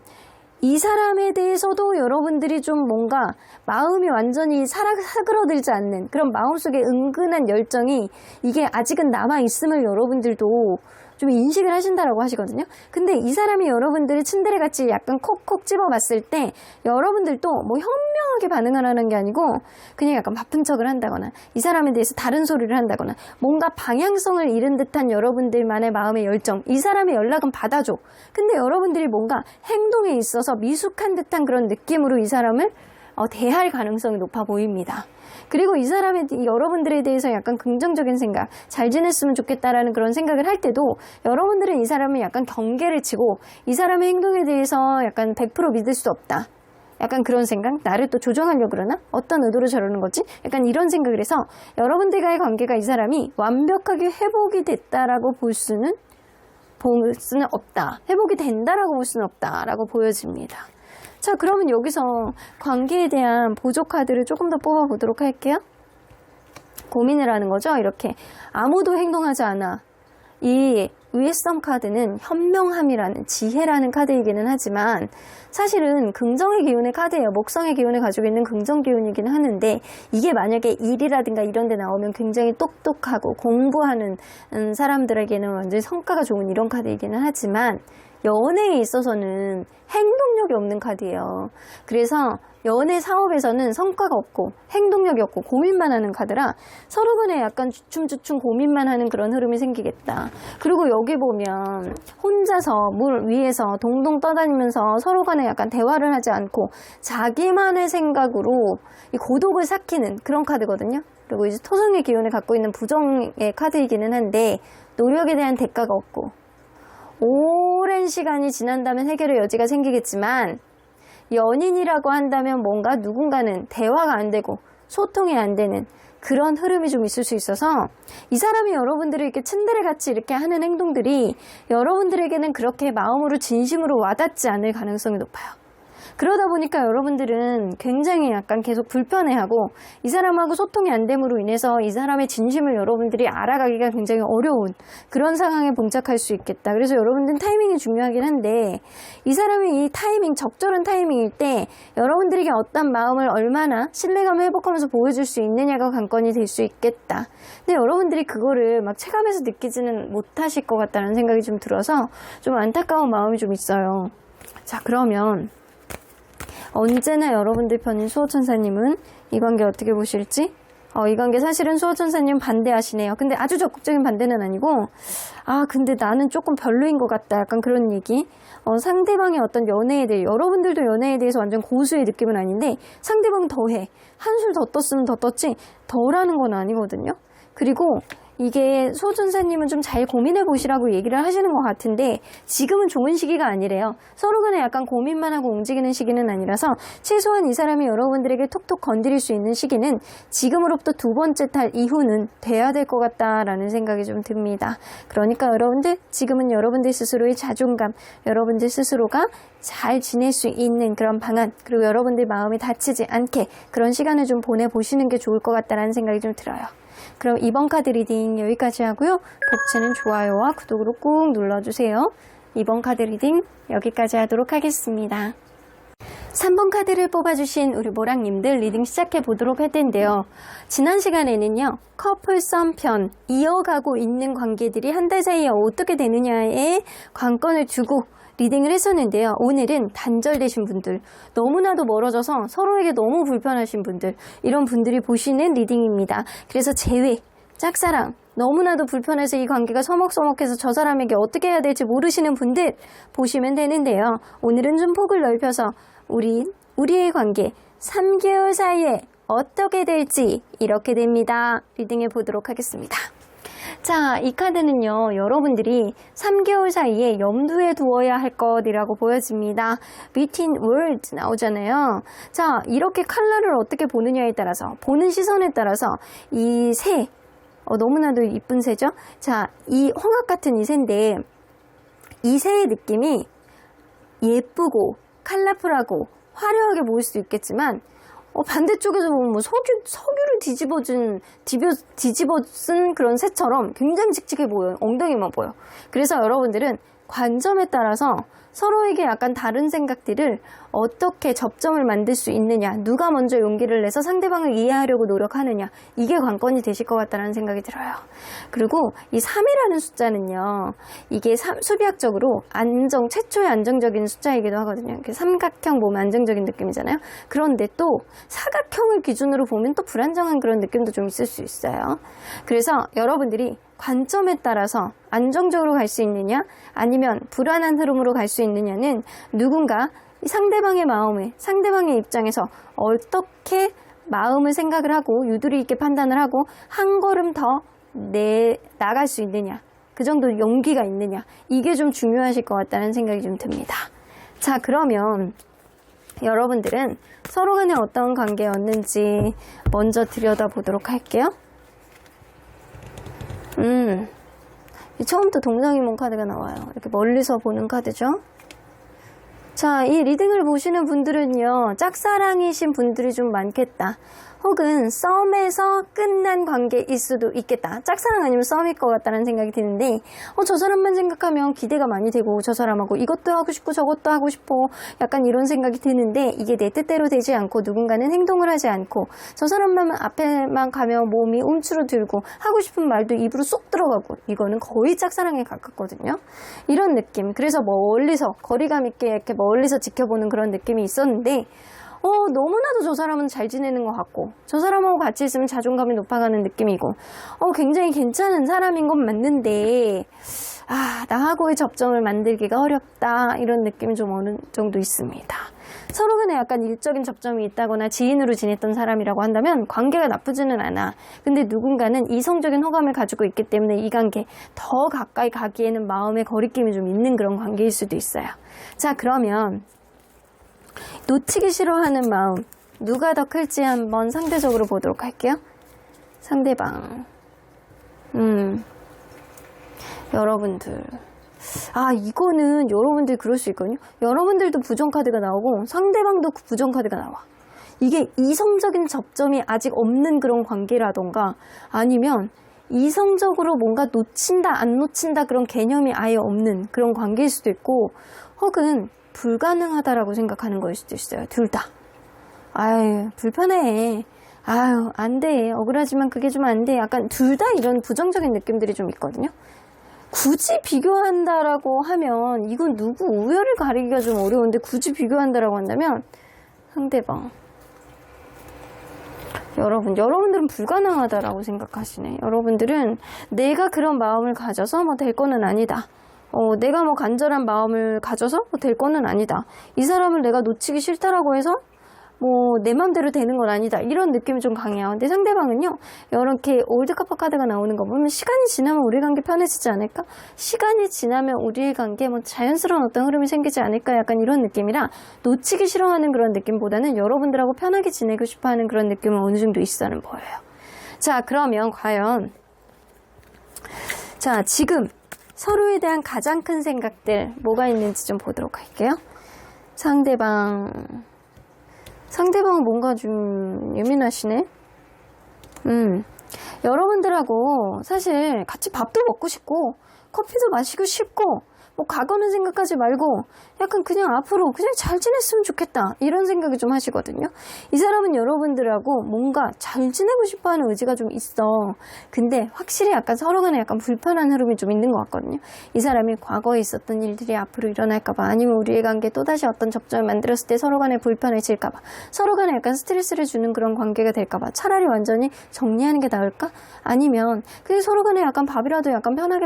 이 사람에 대해서도 여러분들이 좀 뭔가 마음이 완전히 사그러들지 않는 그런 마음속에 은근한 열정이 이게 아직은 남아있음을 여러분들도 좀 인식을 하신다라고 하시거든요. 근데 이 사람이 여러분들이 츤데레 같이 약간 콕콕 집어봤을 때 여러분들도 뭐 현명하게 반응을 하는 게 아니고 그냥 약간 바쁜 척을 한다거나 이 사람에 대해서 다른 소리를 한다거나 뭔가 방향성을 잃은 듯한 여러분들만의 마음의 열정, 이 사람의 연락은 받아줘. 근데 여러분들이 뭔가 행동에 있어서 미숙한 듯한 그런 느낌으로 이 사람을 대할 가능성이 높아 보입니다. 그리고 이 사람의 여러분들에 대해서 약간 긍정적인 생각, 잘 지냈으면 좋겠다라는 그런 생각을 할 때도 여러분들은 이 사람을 약간 경계를 치고 이 사람의 행동에 대해서 약간 100% 믿을 수 없다. 약간 그런 생각, 나를 또 조정하려고 그러나? 어떤 의도로 저러는 거지? 약간 이런 생각을 해서 여러분들과의 관계가 이 사람이 완벽하게 회복이 됐다라고 볼 수는 없다. 회복이 된다라고 볼 수는 없다라고 보여집니다. 자, 그러면 여기서 관계에 대한 보조 카드를 조금 더 뽑아보도록 할게요. 고민을 하는 거죠. 이렇게 아무도 행동하지 않아. 이 위에썸 카드는 현명함이라는 지혜라는 카드이기는 하지만 사실은 긍정의 기운의 카드예요. 목성의 기운을 가지고 있는 긍정 기운이기는 하는데 이게 만약에 일이라든가 이런 데 나오면 굉장히 똑똑하고 공부하는 사람들에게는 완전히 성과가 좋은 이런 카드이기는 하지만 연애에 있어서는 행동력이 없는 카드예요. 그래서 연애 사업에서는 성과가 없고 행동력이 없고 고민만 하는 카드라 서로 간에 약간 주춤주춤 고민만 하는 그런 흐름이 생기겠다. 그리고 여기 보면 혼자서 물 위에서 동동 떠다니면서 서로 간에 약간 대화를 하지 않고 자기만의 생각으로 이 고독을 삭히는 그런 카드거든요. 그리고 이제 토성의 기운을 갖고 있는 부정의 카드이기는 한데 노력에 대한 대가가 없고 오랜 시간이 지난다면 해결의 여지가 생기겠지만 연인이라고 한다면 뭔가 누군가는 대화가 안 되고 소통이 안 되는 그런 흐름이 좀 있을 수 있어서 이 사람이 여러분들을 이렇게 츤데레 같이 이렇게 하는 행동들이 여러분들에게는 그렇게 마음으로 진심으로 와닿지 않을 가능성이 높아요. 그러다 보니까 여러분들은 굉장히 약간 계속 불편해하고 이 사람하고 소통이 안 됨으로 인해서 이 사람의 진심을 여러분들이 알아가기가 굉장히 어려운 그런 상황에 봉착할 수 있겠다. 그래서 여러분들은 타이밍이 중요하긴 한데 이 사람이 이 타이밍, 적절한 타이밍일 때 여러분들에게 어떤 마음을 얼마나 신뢰감을 회복하면서 보여줄 수 있느냐가 관건이 될 수 있겠다. 근데 여러분들이 그거를 막 체감해서 느끼지는 못하실 것 같다는 생각이 좀 들어서 좀 안타까운 마음이 좀 있어요. 자, 그러면 언제나 여러분들 편인 수호천사님은 이 관계 어떻게 보실지? 이 관계 사실은 수호천사님 반대하시네요. 근데 아주 적극적인 반대는 아니고 근데 나는 조금 별로인 것 같다. 약간 그런 얘기. 상대방의 어떤 연애에 대해, 여러분들도 연애에 대해서 완전 고수의 느낌은 아닌데 상대방은 더해. 한술 더 떴으면 더 떴지 덜하는 건 아니거든요. 그리고 이게 수호천사님은 좀 잘 고민해 보시라고 얘기를 하시는 것 같은데 지금은 좋은 시기가 아니래요. 서로 간에 약간 고민만 하고 움직이는 시기는 아니라서 최소한 이 사람이 여러분들에게 톡톡 건드릴 수 있는 시기는 지금으로부터 두 번째 달 이후는 돼야 될 것 같다라는 생각이 좀 듭니다. 그러니까 여러분들 지금은 여러분들 스스로의 자존감, 여러분들 스스로가 잘 지낼 수 있는 그런 방안, 그리고 여러분들 마음이 다치지 않게 그런 시간을 좀 보내보시는 게 좋을 것 같다라는 생각이 좀 들어요. 그럼 이번 카드 리딩 여기까지 하고요. 복채는 좋아요와 구독으로 꾹 눌러주세요. 이번 카드 리딩 여기까지 하도록 하겠습니다. 3번 카드를 뽑아주신 우리 모랑님들 리딩 시작해 보도록 할 텐데요. 지난 시간에는요. 커플 썸 편, 이어가고 있는 관계들이 한 달 사이에 어떻게 되느냐에 관건을 두고 리딩을 했었는데요. 오늘은 단절되신 분들, 너무나도 멀어져서 서로에게 너무 불편하신 분들, 이런 분들이 보시는 리딩입니다. 그래서 재회, 짝사랑, 너무나도 불편해서 이 관계가 서먹서먹해서 저 사람에게 어떻게 해야 될지 모르시는 분들 보시면 되는데요. 오늘은 좀 폭을 넓혀서 우리의 관계 3개월 사이에 어떻게 될지 이렇게 됩니다. 리딩해 보도록 하겠습니다. 자, 이 카드는요, 여러분들이 3개월 사이에 염두에 두어야 할 것이라고 보여집니다. Between words 나오잖아요. 자, 이렇게 컬러를 어떻게 보느냐에 따라서, 보는 시선에 따라서 이 새, 너무나도 이쁜 새죠? 자, 이 홍합 같은 이 새인데, 이 새의 느낌이 예쁘고, 컬러풀하고, 화려하게 보일 수도 있겠지만, 반대쪽에서 보면 뭐 석유를 뒤집어 쓴 그런 새처럼 굉장히 칙칙해 보여요. 엉덩이만 보여. 그래서 여러분들은 관점에 따라서 서로에게 약간 다른 생각들을 어떻게 접점을 만들 수 있느냐, 누가 먼저 용기를 내서 상대방을 이해하려고 노력하느냐, 이게 관건이 되실 것 같다는 생각이 들어요. 그리고 이 3이라는 숫자는요, 이게 수비학적으로 최초의 안정적인 숫자이기도 하거든요. 이렇게 삼각형 보면 안정적인 느낌이잖아요. 그런데 또 사각형을 기준으로 보면 또 불안정한 그런 느낌도 좀 있을 수 있어요. 그래서 여러분들이 관점에 따라서 안정적으로 갈 수 있느냐 아니면 불안한 흐름으로 갈 수 있느냐는 누군가 상대방의 마음에, 상대방의 입장에서 어떻게 마음을 생각을 하고 유두리 있게 판단을 하고 한 걸음 더 나갈 수 있느냐, 그 정도 용기가 있느냐, 이게 좀 중요하실 것 같다는 생각이 좀 듭니다. 자, 그러면 여러분들은 서로 간에 어떤 관계였는지 먼저 들여다보도록 할게요. 처음부터 동상이몽 카드가 나와요. 이렇게 멀리서 보는 카드죠. 자, 이 리딩을 보시는 분들은요, 짝사랑이신 분들이 좀 많겠다. 혹은 썸에서 끝난 관계일 수도 있겠다. 짝사랑 아니면 썸일 것 같다는 생각이 드는데 저 사람만 생각하면 기대가 많이 되고 저 사람하고 이것도 하고 싶고 저것도 하고 싶어, 약간 이런 생각이 드는데 이게 내 뜻대로 되지 않고 누군가는 행동을 하지 않고 저 사람만 앞에만 가면 몸이 움츠러들고 하고 싶은 말도 입으로 쏙 들어가고, 이거는 거의 짝사랑에 가깝거든요. 이런 느낌. 그래서 멀리서 거리감 있게 이렇게 멀리서 지켜보는 그런 느낌이 있었는데 너무나도 저 사람은 잘 지내는 것 같고 저 사람하고 같이 있으면 자존감이 높아가는 느낌이고 굉장히 괜찮은 사람인 건 맞는데 나하고의 접점을 만들기가 어렵다, 이런 느낌이 좀 어느 정도 있습니다. 서로 간에 약간 일적인 접점이 있다거나 지인으로 지냈던 사람이라고 한다면 관계가 나쁘지는 않아. 근데 누군가는 이성적인 호감을 가지고 있기 때문에 이 관계 더 가까이 가기에는 마음의 거리낌이 좀 있는 그런 관계일 수도 있어요. 자, 그러면 놓치기 싫어하는 마음 누가 더 클지 한번 상대적으로 보도록 할게요. 상대방. 여러분들 이거는 여러분들 그럴 수 있거든요. 여러분들도 부정카드가 나오고 상대방도 부정카드가 나와. 이게 이성적인 접점이 아직 없는 그런 관계라던가 아니면 이성적으로 뭔가 놓친다 안 놓친다 그런 개념이 아예 없는 그런 관계일 수도 있고 혹은 불가능하다라고 생각하는 거일 수도 있어요. 둘 다. 불편해. 안 돼. 억울하지만 그게 좀 안 돼. 약간 둘 다 이런 부정적인 느낌들이 좀 있거든요. 굳이 비교한다라고 하면 이건 누구 우열을 가리기가 좀 어려운데 굳이 비교한다라고 한다면 상대방. 여러분들은 불가능하다라고 생각하시네. 여러분들은 내가 그런 마음을 가져서 뭐 될 거는 아니다. 내가 뭐 간절한 마음을 가져서 뭐 될 거는 아니다. 이 사람을 내가 놓치기 싫다라고 해서 뭐 내 맘대로 되는 건 아니다. 이런 느낌이 좀 강해요. 근데 상대방은요. 이렇게 올드카파 카드가 나오는 거 보면 시간이 지나면 우리 관계 편해지지 않을까? 시간이 지나면 우리의 관계에 뭐 자연스러운 어떤 흐름이 생기지 않을까? 약간 이런 느낌이라 놓치기 싫어하는 그런 느낌보다는 여러분들하고 편하게 지내고 싶어하는 그런 느낌은 어느 정도 있어는 보여요. 자, 그러면 과연 지금 서로에 대한 가장 큰 생각들 뭐가 있는지 좀 보도록 할게요. 상대방은 뭔가 좀 예민하시네. 여러분들하고 사실 같이 밥도 먹고 싶고 커피도 마시고 싶고 뭐 과거는 생각하지 말고 약간 그냥 앞으로 그냥 잘 지냈으면 좋겠다 이런 생각을 좀 하시거든요. 이 사람은 여러분들하고 뭔가 잘 지내고 싶어하는 의지가 좀 있어. 근데 확실히 약간 서로 간에 약간 불편한 흐름이 좀 있는 것 같거든요. 이 사람이 과거에 있었던 일들이 앞으로 일어날까봐 아니면 우리의 관계에 또다시 어떤 접점을 만들었을 때 서로 간에 불편해질까봐 서로 간에 약간 스트레스를 주는 그런 관계가 될까봐 차라리 완전히 정리하는 게 나을까? 아니면 그냥 서로 간에 약간 밥이라도 약간 편하게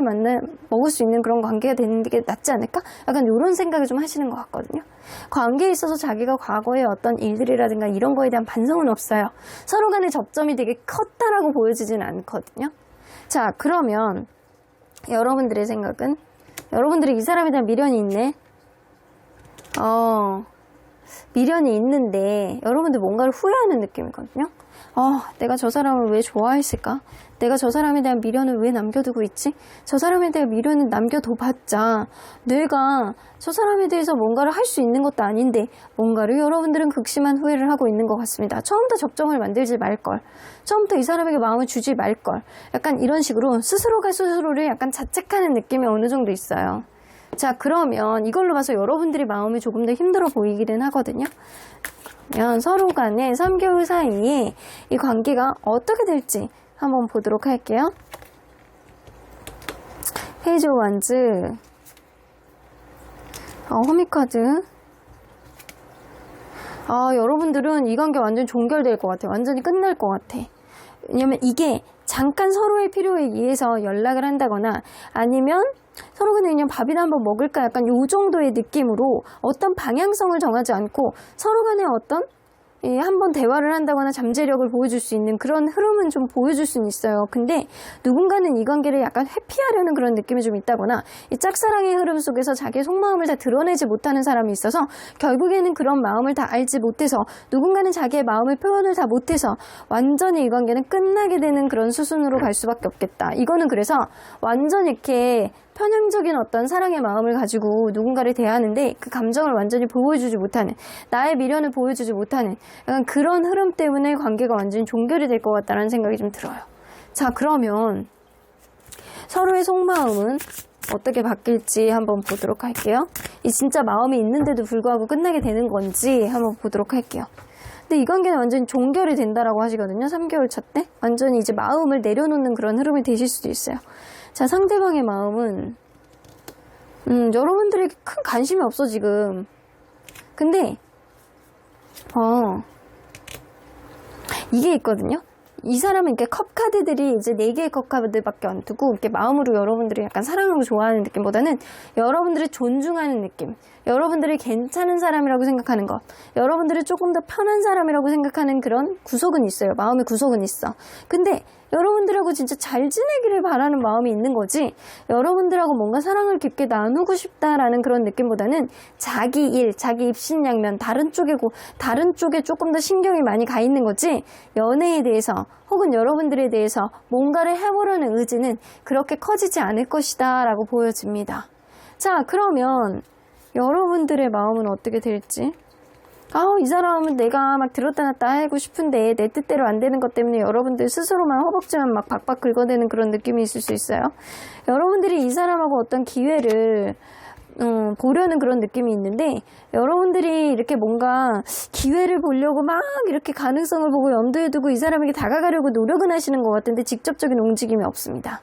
먹을 수 있는 그런 관계가 되는 게 낫지 않을까? 약간 이런 생각을 좀 하시는 것 같거든요. 관계에 있어서 자기가 과거에 어떤 일들이라든가 이런 거에 대한 반성은 없어요. 서로 간의 접점이 되게 컸다라고 보여지진 않거든요. 자, 그러면 여러분들의 생각은? 여러분들이 이 사람에 대한 미련이 있네? 미련이 있는데 여러분들 뭔가를 후회하는 느낌이거든요. 내가 저 사람을 왜 좋아했을까? 내가 저 사람에 대한 미련을 왜 남겨두고 있지? 저 사람에 대한 미련을 남겨둬봤자 내가 저 사람에 대해서 뭔가를 할 수 있는 것도 아닌데 뭔가를 여러분들은 극심한 후회를 하고 있는 것 같습니다. 처음부터 접점을 만들지 말걸. 처음부터 이 사람에게 마음을 주지 말걸. 약간 이런 식으로 스스로가 스스로를 약간 자책하는 느낌이 어느 정도 있어요. 자, 그러면 이걸로 봐서 여러분들의 마음이 조금 더 힘들어 보이기는 하거든요. 그러면 서로 간에 3개월 사이에 이 관계가 어떻게 될지 한번 보도록 할게요. 페이지 오브 완즈, 허미카드. 여러분들은 이 관계 완전히 종결될 것 같아요. 완전히 끝날 것 같아. 왜냐면 이게 잠깐 서로의 필요에 의해서 연락을 한다거나 아니면 서로 그냥 밥이나 한번 먹을까 약간 요 정도의 느낌으로 어떤 방향성을 정하지 않고 서로 간에 어떤 한번 대화를 한다거나 잠재력을 보여줄 수 있는 그런 흐름은 좀 보여줄 수는 있어요. 근데 누군가는 이 관계를 약간 회피하려는 그런 느낌이 좀 있다거나 이 짝사랑의 흐름 속에서 자기의 속마음을 다 드러내지 못하는 사람이 있어서 결국에는 그런 마음을 다 알지 못해서 누군가는 자기의 마음의 표현을 다 못해서 완전히 이 관계는 끝나게 되는 그런 수순으로 갈 수밖에 없겠다. 이거는 그래서 완전 이렇게 편향적인 어떤 사랑의 마음을 가지고 누군가를 대하는데 그 감정을 완전히 보여주지 못하는, 나의 미련을 보여주지 못하는 약간 그런 흐름 때문에 관계가 완전히 종결이 될 것 같다는 생각이 좀 들어요. 자, 그러면 서로의 속마음은 어떻게 바뀔지 한번 보도록 할게요. 이 진짜 마음이 있는데도 불구하고 끝나게 되는 건지 한번 보도록 할게요. 근데 이 관계는 완전히 종결이 된다라고 하시거든요. 3개월 차 때 완전히 이제 마음을 내려놓는 그런 흐름이 되실 수도 있어요. 자, 상대방의 마음은 여러분들에게 큰 관심이 없어 지금. 근데 이게 있거든요. 이 사람은 이렇게 컵 카드들이 이제 4개의 컵 카드밖에 안 두고 이렇게 마음으로 여러분들이 약간 사랑하고 좋아하는 느낌보다는 여러분들을 존중하는 느낌, 여러분들이 괜찮은 사람이라고 생각하는 것, 여러분들이 조금 더 편한 사람이라고 생각하는 그런 구석은 있어요. 마음의 구석은 있어. 근데 여러분들하고 진짜 잘 지내기를 바라는 마음이 있는 거지, 여러분들하고 뭔가 사랑을 깊게 나누고 싶다라는 그런 느낌보다는 자기 일, 자기 입신양면, 다른 쪽에 조금 더 신경이 많이 가 있는 거지, 연애에 대해서 혹은 여러분들에 대해서 뭔가를 해보려는 의지는 그렇게 커지지 않을 것이다 라고 보여집니다. 자, 그러면 여러분들의 마음은 어떻게 될지. 이 사람은 내가 막 들었다 놨다 하고 싶은데 내 뜻대로 안 되는 것 때문에 여러분들 스스로만 허벅지만 막 박박 긁어대는 그런 느낌이 있을 수 있어요. 여러분들이 이 사람하고 어떤 기회를 보려는 그런 느낌이 있는데, 여러분들이 이렇게 뭔가 기회를 보려고 막 이렇게 가능성을 보고 염두에 두고 이 사람에게 다가가려고 노력은 하시는 것 같은데 직접적인 움직임이 없습니다.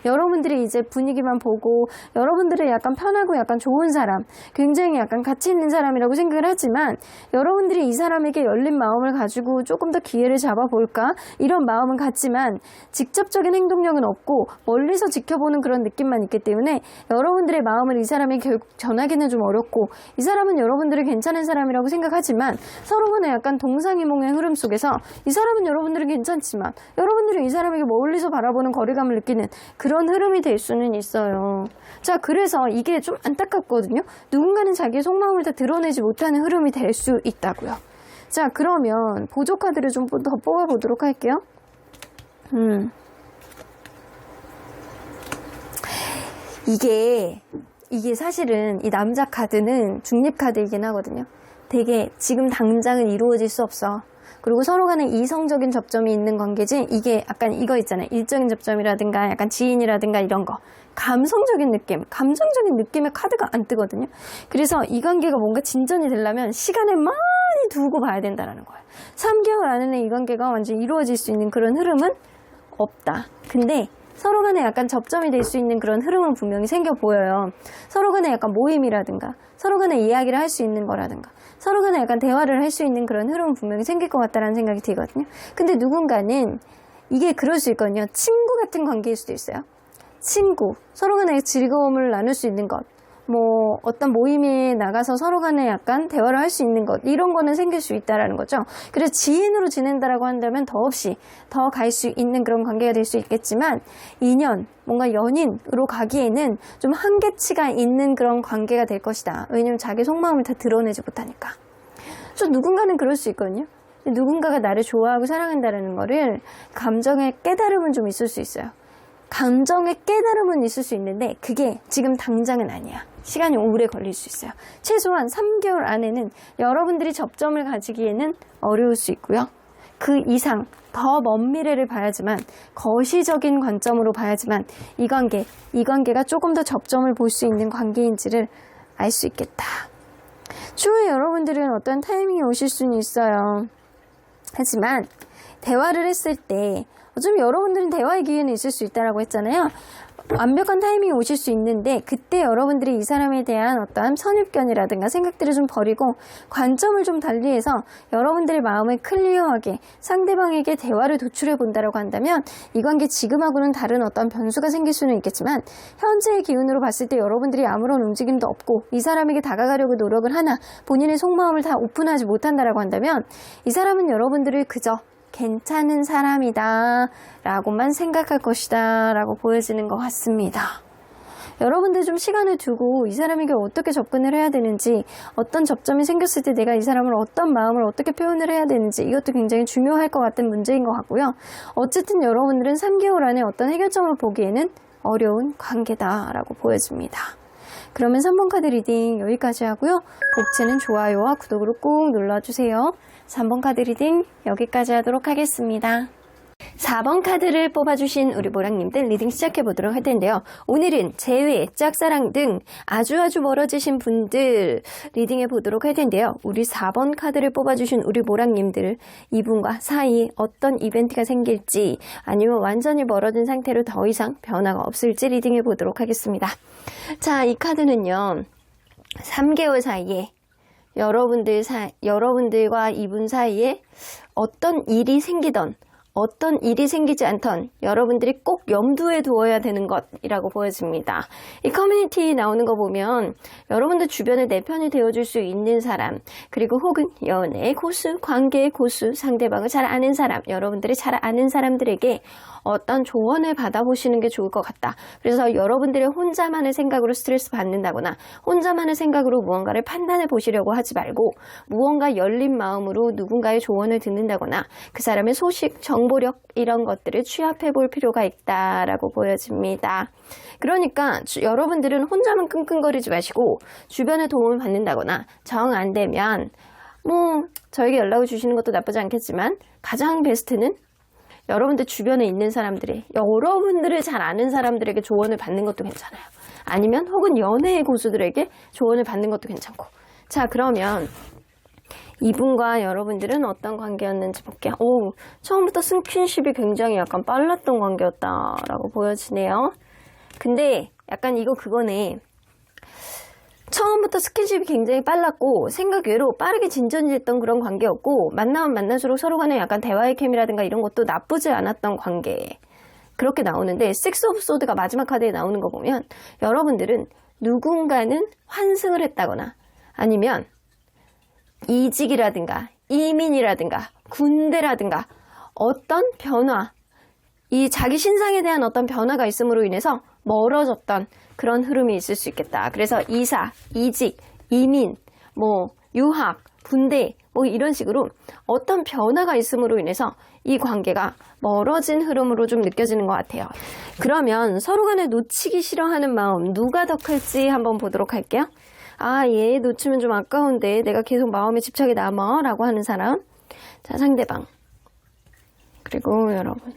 여러분들이 이제 분위기만 보고 여러분들은 약간 편하고 약간 좋은 사람, 굉장히 약간 가치 있는 사람이라고 생각을 하지만, 여러분들이 이 사람에게 열린 마음을 가지고 조금 더 기회를 잡아볼까 이런 마음은 같지만 직접적인 행동력은 없고 멀리서 지켜보는 그런 느낌만 있기 때문에 여러분들의 마음을 이 사람에게 결국 전하기는 좀 어렵고, 이 사람은 여러분들을 괜찮은 사람이라고 생각하지만 서로 간에 약간 동상이몽의 흐름 속에서 이 사람은 여러분들은 괜찮지만 여러분들은 이 사람에게 멀리서 바라보는 거리감을 느끼는 그런 흐름이 될 수는 있어요. 자, 그래서 이게 좀 안타깝거든요. 누군가는 자기의 속마음을 다 드러내지 못하는 흐름이 될 수 있다고요. 자, 그러면 보조 카드를 좀 더 뽑아보도록 할게요. 이게 사실은 이 남자 카드는 중립 카드이긴 하거든요. 되게 지금 당장은 이루어질 수 없어. 그리고 서로 간에 이성적인 접점이 있는 관계지, 이게 약간 이거 있잖아요. 일적인 접점이라든가 약간 지인이라든가 이런 거. 감성적인 느낌, 감정적인 느낌의 카드가 안 뜨거든요. 그래서 이 관계가 뭔가 진전이 되려면 시간을 많이 두고 봐야 된다는 거예요. 3개월 안에 이 관계가 완전히 이루어질 수 있는 그런 흐름은 없다. 근데 서로 간에 약간 접점이 될 수 있는 그런 흐름은 분명히 생겨 보여요. 서로 간에 약간 모임이라든가 서로 간에 이야기를 할 수 있는 거라든가 서로 간에 약간 대화를 할 수 있는 그런 흐름은 분명히 생길 것 같다는 생각이 들거든요. 근데 누군가는 이게 그럴 수 있거든요. 친구 같은 관계일 수도 있어요. 친구, 서로 간에 즐거움을 나눌 수 있는 것, 뭐 어떤 모임에 나가서 서로 간에 약간 대화를 할 수 있는 것, 이런 거는 생길 수 있다라는 거죠. 그래서 지인으로 지낸다라고 한다면 더없이 더 갈 수 있는 그런 관계가 될 수 있겠지만, 인연, 뭔가 연인으로 가기에는 좀 한계치가 있는 그런 관계가 될 것이다. 왜냐면 자기 속마음을 다 드러내지 못하니까. 좀 누군가는 그럴 수 있거든요. 누군가가 나를 좋아하고 사랑한다는 거를 감정의 깨달음은 좀 있을 수 있어요. 감정의 깨달음은 있을 수 있는데 그게 지금 당장은 아니야. 시간이 오래 걸릴 수 있어요. 최소한 3개월 안에는 여러분들이 접점을 가지기에는 어려울 수 있고요. 그 이상 더 먼 미래를 봐야지만, 거시적인 관점으로 봐야지만 이 관계가 조금 더 접점을 볼 수 있는 관계인지를 알 수 있겠다. 추후에 여러분들은 어떤 타이밍이 오실 수는 있어요. 하지만 대화를 했을 때 어쩌면 여러분들은 대화의 기회는 있을 수 있다라고 했잖아요. 완벽한 타이밍이 오실 수 있는데 그때 여러분들이 이 사람에 대한 어떠한 선입견이라든가 생각들을 좀 버리고 관점을 좀 달리해서 여러분들의 마음을 클리어하게 상대방에게 대화를 도출해 본다라고 한다면 이 관계 지금하고는 다른 어떤 변수가 생길 수는 있겠지만, 현재의 기운으로 봤을 때 여러분들이 아무런 움직임도 없고 이 사람에게 다가가려고 노력을 하나 본인의 속마음을 다 오픈하지 못한다라고 한다면 이 사람은 여러분들을 그저 괜찮은 사람이다 라고만 생각할 것이다 라고 보여지는 것 같습니다. 여러분들 좀 시간을 두고 이 사람에게 어떻게 접근을 해야 되는지, 어떤 접점이 생겼을 때 내가 이 사람을 어떤 마음을 어떻게 표현을 해야 되는지, 이것도 굉장히 중요할 것 같은 문제인 것 같고요. 어쨌든 여러분들은 3개월 안에 어떤 해결점을 보기에는 어려운 관계다라고 보여집니다. 그러면 3번 카드 리딩 여기까지 하고요. 복채는 좋아요와 구독으로 꾹 눌러주세요. 3번 카드 리딩 여기까지 하도록 하겠습니다. 4번 카드를 뽑아주신 우리 모랑님들 리딩 시작해보도록 할 텐데요. 오늘은 재회, 짝사랑 등 아주 멀어지신 분들 리딩해 보도록 할 텐데요. 우리 4번 카드를 뽑아주신 우리 모랑님들, 이분과 사이에 어떤 이벤트가 생길지, 아니면 완전히 멀어진 상태로 더 이상 변화가 없을지 리딩해 보도록 하겠습니다. 자, 이 카드는요, 3개월 사이에 여러분들과 이분 사이에 어떤 일이 생기던 어떤 일이 생기지 않던 여러분들이 꼭 염두에 두어야 되는 것이라고 보여집니다. 이 커뮤니티 나오는 거 보면 여러분들 주변에 내 편이 되어줄 수 있는 사람, 그리고 혹은 연애 고수, 관계 고수, 상대방을 잘 아는 사람, 여러분들이 잘 아는 사람들에게 어떤 조언을 받아보시는 게 좋을 것 같다. 그래서 여러분들의 혼자만의 생각으로 스트레스 받는다거나 혼자만의 생각으로 무언가를 판단해 보시려고 하지 말고 무언가 열린 마음으로 누군가의 조언을 듣는다거나 그 사람의 소식, 정보, 정보력 이런 것들을 취합해 볼 필요가 있다라고 보여집니다. 그러니까 여러분들은 혼자만 끙끙거리지 마시고 주변의 도움을 받는다거나 정 안 되면 저에게 연락을 주시는 것도 나쁘지 않겠지만 가장 베스트는 여러분들 주변에 있는 사람들이 여러분들을 잘 아는 사람들에게 조언을 받는 것도 괜찮아요. 아니면 혹은 연애의 고수들에게 조언을 받는 것도 괜찮고. 자, 그러면 이분과 여러분들은 어떤 관계였는지 볼게요. 처음부터 스킨십이 굉장히 약간 빨랐던 관계였다라고 보여지네요. 근데 약간 이거 그거네. 처음부터 스킨십이 굉장히 빨랐고 생각 외로 빠르게 진전됐던 그런 관계였고 만나면 만날수록 서로 간에 약간 대화의 케미라든가 이런 것도 나쁘지 않았던 관계. 그렇게 나오는데 식스 오브 소드가 마지막 카드에 나오는 거 보면 여러분들은 누군가는 환승을 했다거나 아니면 이직이라든가 이민이라든가 군대라든가 어떤 변화, 이 자기 신상에 대한 어떤 변화가 있음으로 인해서 멀어졌던 그런 흐름이 있을 수 있겠다. 그래서 이사, 이직, 이민, 유학, 군대 이런 식으로 어떤 변화가 있음으로 인해서 이 관계가 멀어진 흐름으로 좀 느껴지는 것 같아요. 그러면 서로 간에 놓치기 싫어하는 마음 누가 더 클지 한번 보도록 할게요. 얘 놓치면 좀 아까운데 내가 계속 마음에 집착이 남아 라고 하는 사람. 자, 상대방. 그리고 여러분.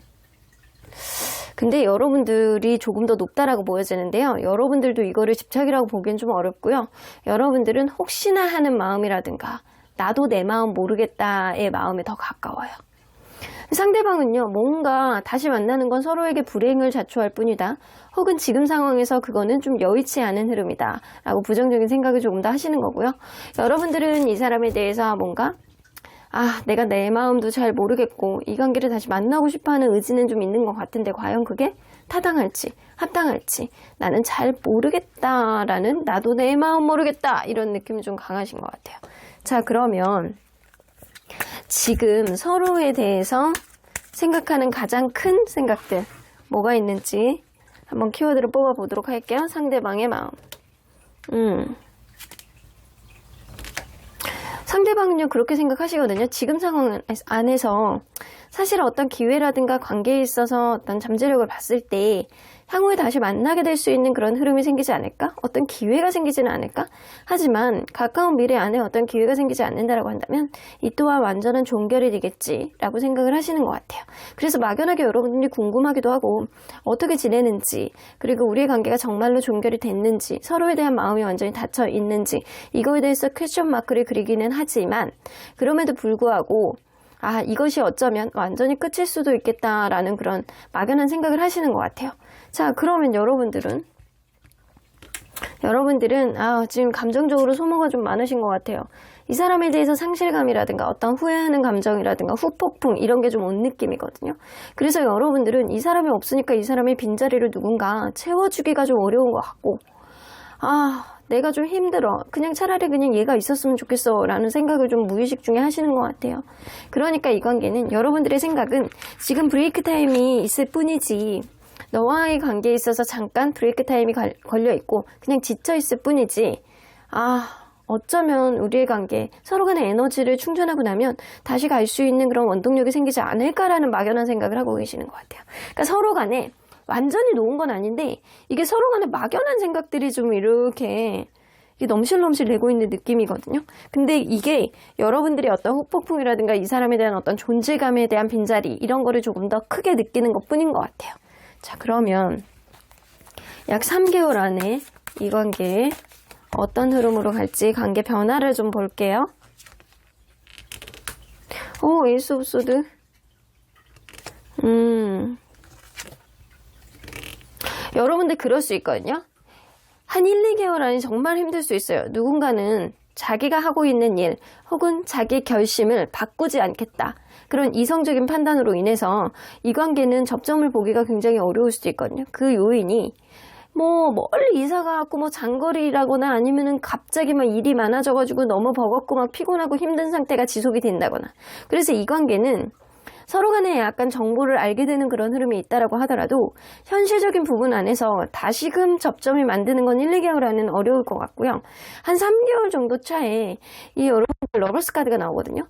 근데 여러분들이 조금 더 높다라고 보여지는데요. 여러분들도 이거를 집착이라고 보기엔 좀 어렵고요. 여러분들은 혹시나 하는 마음이라든가 나도 내 마음 모르겠다의 마음에 더 가까워요. 상대방은요, 뭔가 다시 만나는 건 서로에게 불행을 자초할 뿐이다. 혹은 지금 상황에서 그거는 좀 여의치 않은 흐름이다. 라고 부정적인 생각을 조금 더 하시는 거고요. 여러분들은 이 사람에 대해서 뭔가 내가 내 마음도 잘 모르겠고 이 관계를 다시 만나고 싶어하는 의지는 좀 있는 것 같은데 과연 그게 타당할지 합당할지 나는 잘 모르겠다라는 나도 내 마음 모르겠다 이런 느낌이 좀 강하신 것 같아요. 자, 그러면 지금 서로에 대해서 생각하는 가장 큰 생각들 뭐가 있는지 한번 키워드를 뽑아 보도록 할게요. 상대방의 마음. 상대방은요 그렇게 생각하시거든요. 지금 상황 안에서 사실 어떤 기회라든가 관계에 있어서 어떤 잠재력을 봤을 때 향후에 다시 만나게 될 수 있는 그런 흐름이 생기지 않을까? 어떤 기회가 생기지는 않을까? 하지만 가까운 미래 안에 어떤 기회가 생기지 않는다라고 한다면 이 또한 완전한 종결이 되겠지라고 생각을 하시는 것 같아요. 그래서 막연하게 여러분들이 궁금하기도 하고 어떻게 지내는지 그리고 우리의 관계가 정말로 종결이 됐는지 서로에 대한 마음이 완전히 닫혀 있는지 이거에 대해서 퀘스천 마크를 그리기는 하지만 그럼에도 불구하고 이것이 어쩌면 완전히 끝일 수도 있겠다라는 그런 막연한 생각을 하시는 것 같아요. 자, 그러면 여러분들은 지금 감정적으로 소모가 좀 많으신 것 같아요. 이 사람에 대해서 상실감이라든가 어떤 후회하는 감정이라든가 후폭풍 이런 게 좀 온 느낌이거든요. 그래서 여러분들은 이 사람이 없으니까 이 사람의 빈자리를 누군가 채워주기가 좀 어려운 것 같고 내가 좀 힘들어. 차라리 얘가 있었으면 좋겠어. 라는 생각을 좀 무의식 중에 하시는 것 같아요. 그러니까 이 관계는 여러분들의 생각은 지금 브레이크 타임이 있을 뿐이지 너와의 관계에 있어서 잠깐 브레이크 타임이 걸려 있고 그냥 지쳐 있을 뿐이지 어쩌면 우리의 관계 서로 간의 에너지를 충전하고 나면 다시 갈 수 있는 그런 원동력이 생기지 않을까라는 막연한 생각을 하고 계시는 것 같아요. 그러니까 서로 간에 완전히 놓은 건 아닌데 이게 서로 간에 막연한 생각들이 좀 이렇게 넘실넘실 내고 있는 느낌이거든요. 근데 이게 여러분들이 어떤 후폭풍이라든가 이 사람에 대한 어떤 존재감에 대한 빈자리 이런 거를 조금 더 크게 느끼는 것 뿐인 것 같아요. 자, 그러면 약 3개월 안에 이 관계 어떤 흐름으로 갈지 관계 변화를 좀 볼게요. 에이스 오브 소드. 여러분들 그럴 수 있거든요. 한 1, 2개월 안에 정말 힘들 수 있어요. 누군가는 자기가 하고 있는 일 혹은 자기 결심을 바꾸지 않겠다. 그런 이성적인 판단으로 인해서 이 관계는 접점을 보기가 굉장히 어려울 수도 있거든요. 그 요인이 멀리 이사가고 장거리라거나 아니면은 갑자기 일이 많아져가지고 너무 버겁고 피곤하고 힘든 상태가 지속이 된다거나. 그래서 이 관계는 서로 간에 약간 정보를 알게 되는 그런 흐름이 있다라고 하더라도 현실적인 부분 안에서 다시금 접점이 만드는 건 1, 2개월 안에는 어려울 것 같고요. 한 3개월 정도 차에 이 여러분들 러버스 카드가 나오거든요.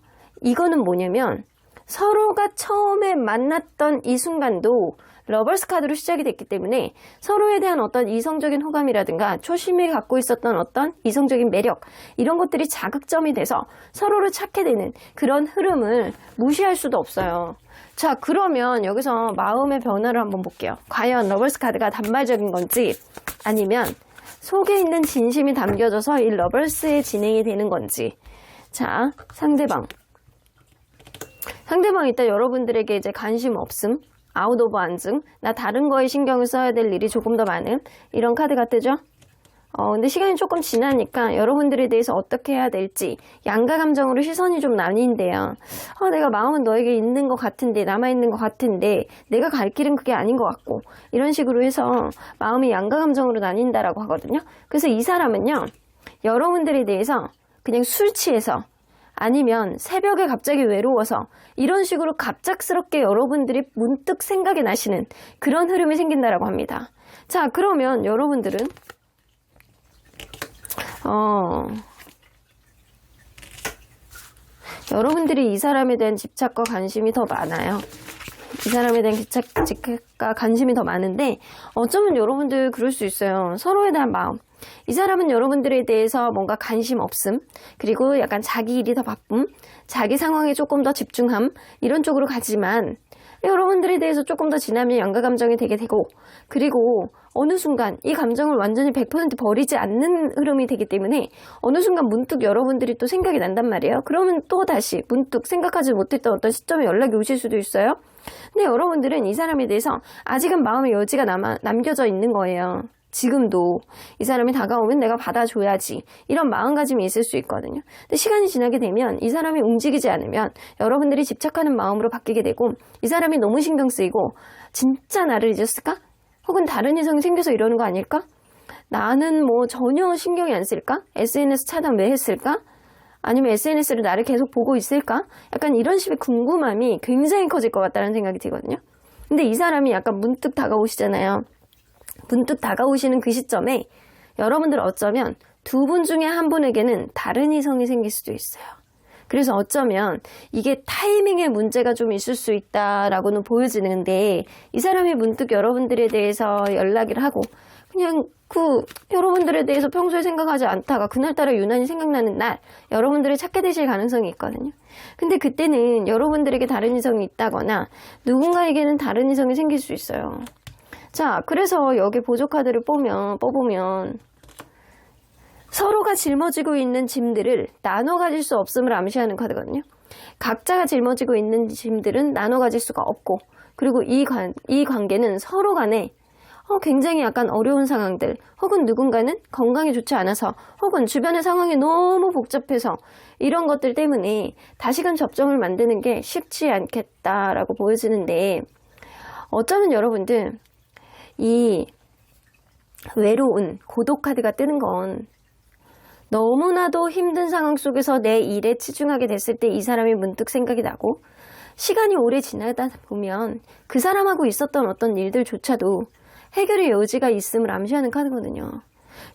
이거는 뭐냐면 서로가 처음에 만났던 이 순간도 러버스 카드로 시작이 됐기 때문에 서로에 대한 어떤 이성적인 호감이라든가 초심이 갖고 있었던 어떤 이성적인 매력 이런 것들이 자극점이 돼서 서로를 찾게 되는 그런 흐름을 무시할 수도 없어요. 자, 그러면 여기서 마음의 변화를 한번 볼게요. 과연 러버스 카드가 단발적인 건지 아니면 속에 있는 진심이 담겨져서 이 러버스의 진행이 되는 건지. 자, 상대방이 일단 여러분들에게 이제 관심 없음, 아웃 오브 안증, 나 다른 거에 신경을 써야 될 일이 조금 더 많은 이런 카드가 뜨죠. 근데 시간이 조금 지나니까 여러분들에 대해서 어떻게 해야 될지 양가 감정으로 시선이 좀 나뉜대요. 내가 마음은 너에게 있는 것 같은데, 남아있는 것 같은데 내가 갈 길은 그게 아닌 것 같고, 이런 식으로 해서 마음이 양가 감정으로 나뉜다라고 하거든요. 그래서 이 사람은요, 여러분들에 대해서 그냥 술 취해서 아니면 새벽에 갑자기 외로워서 이런 식으로 갑작스럽게 여러분들이 문득 생각이 나시는 그런 흐름이 생긴다라고 합니다. 자, 그러면 여러분들은 여러분들이 이 사람에 대한 집착과 관심이 더 많아요. 이 사람에 대한 집착과 관심이 더 많은데 어쩌면 여러분들 그럴 수 있어요. 서로에 대한 마음. 이 사람은 여러분들에 대해서 뭔가 관심 없음, 그리고 약간 자기 일이 더 바쁨, 자기 상황에 조금 더 집중함, 이런 쪽으로 가지만 여러분들에 대해서 조금 더 지나면 양가 감정이 되게 되고, 그리고 어느 순간 이 감정을 완전히 100% 버리지 않는 흐름이 되기 때문에 어느 순간 문득 여러분들이 또 생각이 난단 말이에요. 그러면 또 다시 문득 생각하지 못했던 어떤 시점에 연락이 오실 수도 있어요. 근데 여러분들은 이 사람에 대해서 아직은 마음의 여지가 남겨져 있는 거예요. 지금도 이 사람이 다가오면 내가 받아줘야지, 이런 마음가짐이 있을 수 있거든요. 근데 시간이 지나게 되면 이 사람이 움직이지 않으면 여러분들이 집착하는 마음으로 바뀌게 되고, 이 사람이 너무 신경 쓰이고 진짜 나를 잊었을까? 혹은 다른 이성이 생겨서 이러는 거 아닐까? 나는 뭐 전혀 신경이 안 쓸까? SNS 차단 왜 했을까? 아니면 SNS를 나를 계속 보고 있을까? 약간 이런 식의 궁금함이 굉장히 커질 것 같다는 생각이 들거든요. 근데 이 사람이 약간 문득 다가오시잖아요. 문득 다가오시는 그 시점에 여러분들 어쩌면 두 분 중에 한 분에게는 다른 이성이 생길 수도 있어요. 그래서 어쩌면 이게 타이밍의 문제가 좀 있을 수 있다라고는 보여지는데, 이 사람이 문득 여러분들에 대해서 연락을 하고 그냥 여러분들에 대해서 평소에 생각하지 않다가 그날따라 유난히 생각나는 날 여러분들을 찾게 되실 가능성이 있거든요. 근데 그때는 여러분들에게 다른 이성이 있다거나 누군가에게는 다른 이성이 생길 수 있어요. 자, 그래서 여기 보조 카드를 뽑으면 서로가 жил머지고 있는 짐들을 나눠 가질 수 없음을 암시하는 카드거든요. 각자가 짊어지고 있는 짐들은 나눠 가질 수가 없고, 그리고 이 관계는 서로 간에 굉장히 약간 어려운 상황들, 혹은 누군가는 건강이 좋지 않아서, 혹은 주변의 상황이 너무 복잡해서 이런 것들 때문에 다시금 접점을 만드는 게 쉽지 않겠다라고 보여지는데, 어쩌면 여러분들 이 외로운 고독 카드가 뜨는 건 너무나도 힘든 상황 속에서 내 일에 치중하게 됐을 때 이 사람이 문득 생각이 나고, 시간이 오래 지나다 보면 그 사람하고 있었던 어떤 일들조차도 해결의 여지가 있음을 암시하는 카드거든요.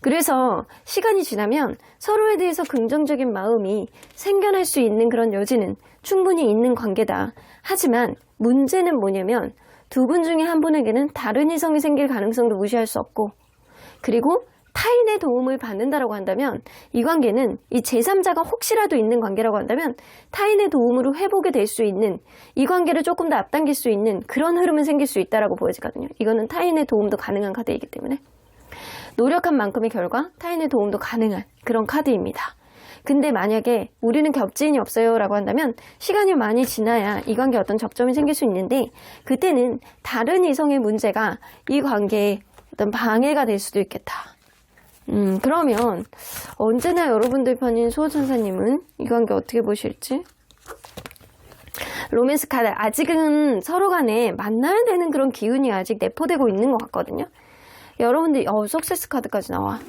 그래서 시간이 지나면 서로에 대해서 긍정적인 마음이 생겨날 수 있는 그런 여지는 충분히 있는 관계다. 하지만 문제는 뭐냐면 두 분 중에 한 분에게는 다른 이성이 생길 가능성도 무시할 수 없고, 그리고 타인의 도움을 받는다라고 한다면 이 관계는 이 제3자가 혹시라도 있는 관계라고 한다면 타인의 도움으로 회복이 될 수 있는, 이 관계를 조금 더 앞당길 수 있는 그런 흐름은 생길 수 있다라고 보여지거든요. 이거는 타인의 도움도 가능한 카드이기 때문에 노력한 만큼의 결과 타인의 도움도 가능한 그런 카드입니다. 근데 만약에 우리는 겹지인이 없어요 라고 한다면 시간이 많이 지나야 이 관계에 어떤 접점이 생길 수 있는데, 그때는 다른 이성의 문제가 이 관계에 어떤 방해가 될 수도 있겠다. 그러면 언제나 여러분들 편인 수호천사님은 이 관계 어떻게 보실지? 로맨스 카드, 아직은 서로 간에 만나야 되는 그런 기운이 아직 내포되고 있는 것 같거든요. 여러분들이 석세스 카드까지 나와.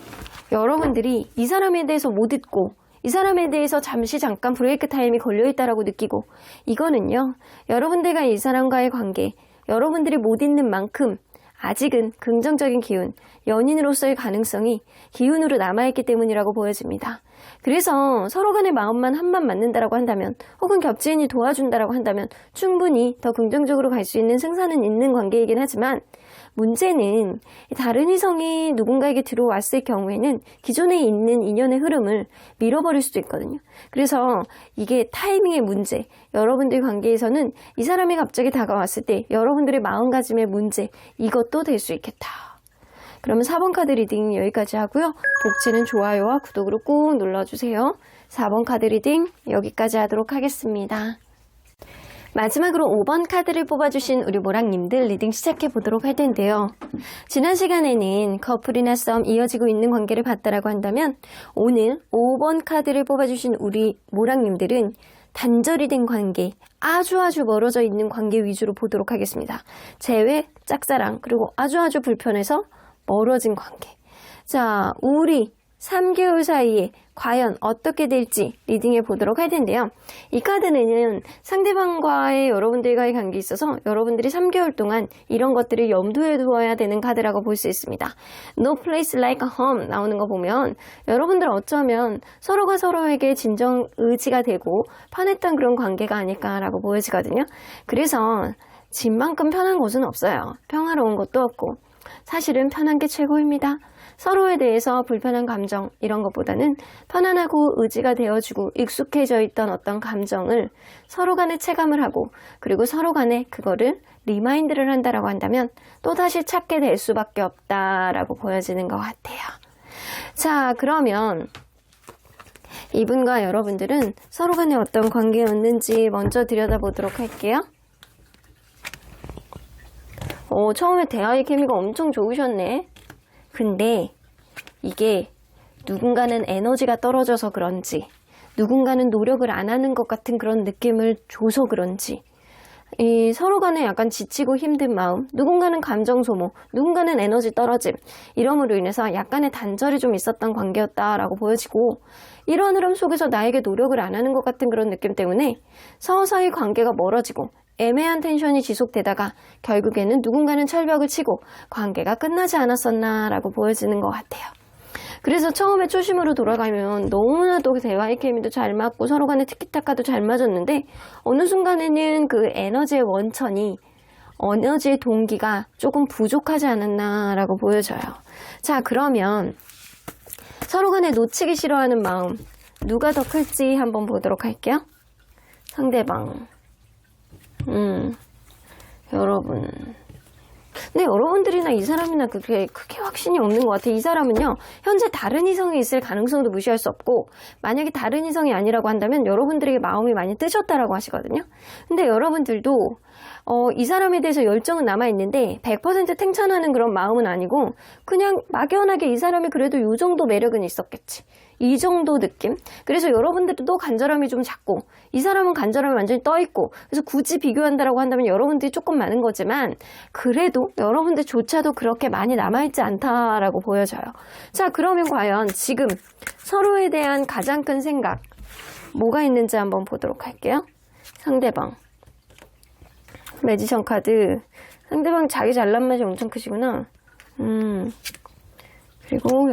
여러분들이 이 사람에 대해서 못 잊고, 이 사람에 대해서 잠깐 브레이크 타임이 걸려있다라고 느끼고, 이거는요, 여러분들과 이 사람과의 관계, 여러분들이 못 잊는 만큼 아직은 긍정적인 기운, 연인으로서의 가능성이 기운으로 남아있기 때문이라고 보여집니다. 그래서 서로 간의 마음만 한만 맞는다라고 한다면 혹은 겹지인이 도와준다라고 한다면 충분히 더 긍정적으로 갈 수 있는 승산은 있는 관계이긴 하지만 문제는 다른 이성이 누군가에게 들어왔을 경우에는 기존에 있는 인연의 흐름을 밀어버릴 수도 있거든요. 그래서 이게 타이밍의 문제, 여러분들 관계에서는 이 사람이 갑자기 다가왔을 때 여러분들의 마음가짐의 문제, 이것도 될 수 있겠다. 그러면 4번 카드 리딩 여기까지 하고요. 복지는 좋아요와 구독으로 꾹 눌러주세요. 4번 카드 리딩 여기까지 하도록 하겠습니다. 마지막으로 5번 카드를 뽑아주신 우리 모랑님들 리딩 시작해 보도록 할 텐데요. 지난 시간에는 커플이나 썸 이어지고 있는 관계를 봤다라고 한다면 오늘 5번 카드를 뽑아주신 우리 모랑님들은 단절이 된 관계, 아주 멀어져 있는 관계 위주로 보도록 하겠습니다. 재회, 짝사랑, 그리고 아주 불편해서 멀어진 관계. 자, 우리 3개월 사이에 과연 어떻게 될지 리딩해 보도록 할 텐데요. 이 카드는 상대방과의 여러분들과의 관계에 있어서 여러분들이 3개월 동안 이런 것들을 염두에 두어야 되는 카드라고 볼 수 있습니다. No place like a home 나오는 거 보면 여러분들 어쩌면 서로가 서로에게 진정 의지가 되고 편했던 그런 관계가 아닐까라고 보여지거든요. 그래서 집만큼 편한 곳은 없어요. 평화로운 것도 없고 사실은 편한 게 최고입니다. 서로에 대해서 불편한 감정 이런 것보다는 편안하고 의지가 되어주고 익숙해져 있던 어떤 감정을 서로 간에 체감을 하고 그리고 서로 간에 그거를 리마인드를 한다라고 한다면 또다시 찾게 될 수밖에 없다라고 보여지는 것 같아요. 자, 그러면 이분과 여러분들은 서로 간에 어떤 관계였는지 먼저 들여다보도록 할게요. 처음에 대화의 케미가 엄청 좋으셨네. 근데 이게 누군가는 에너지가 떨어져서 그런지 누군가는 노력을 안 하는 것 같은 그런 느낌을 줘서 그런지 서로 간에 약간 지치고 힘든 마음, 누군가는 감정 소모, 누군가는 에너지 떨어짐 이러므로 인해서 약간의 단절이 좀 있었던 관계였다라고 보여지고 이런 흐름 속에서 나에게 노력을 안 하는 것 같은 그런 느낌 때문에 서서히 관계가 멀어지고 애매한 텐션이 지속되다가 결국에는 누군가는 철벽을 치고 관계가 끝나지 않았었나라고 보여지는 것 같아요. 그래서 처음에 초심으로 돌아가면 너무나도 대화의 케미도 잘 맞고 서로 간의 티키타카도 잘 맞았는데 어느 순간에는 그 에너지의 원천이 에너지의 동기가 조금 부족하지 않았나라고 보여져요. 자, 그러면 서로 간에 놓치기 싫어하는 마음 누가 더 클지 한번 보도록 할게요. 상대방. 여러분. 근데 여러분들이나 이 사람이나 그게 크게 확신이 없는 것 같아요. 이 사람은요, 현재 다른 이성이 있을 가능성도 무시할 수 없고, 만약에 다른 이성이 아니라고 한다면 여러분들에게 마음이 많이 뜨셨다라고 하시거든요. 근데 여러분들도 이 사람에 대해서 열정은 남아있는데 100% 탱찬하는 그런 마음은 아니고 그냥 막연하게 이 사람이 그래도 이 정도 매력은 있었겠지. 이 정도 느낌? 그래서 여러분들도 간절함이 좀 작고 이 사람은 간절함이 완전히 떠있고 그래서 굳이 비교한다라고 한다면 여러분들이 조금 많은 거지만 그래도 여러분들조차도 그렇게 많이 남아있지 않다라고 보여져요. 자, 그러면 과연 지금 서로에 대한 가장 큰 생각 뭐가 있는지 한번 보도록 할게요. 상대방. 매지션 카드. 상대방 자기 잘난 맛이 엄청 크시구나. 그리고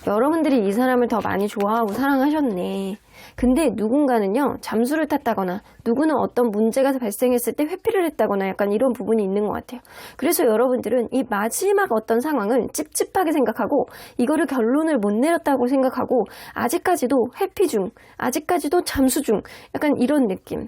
여러분들이 이 사람을 더 많이 좋아하고 사랑하셨네. 근데 누군가는요, 잠수를 탔다거나 누구는 어떤 문제가 발생했을 때 회피를 했다거나 약간 이런 부분이 있는 것 같아요. 그래서 여러분들은 이 마지막 어떤 상황을 찝찝하게 생각하고 이거를 결론을 못 내렸다고 생각하고 아직까지도 회피 중, 아직까지도 잠수 중 약간 이런 느낌.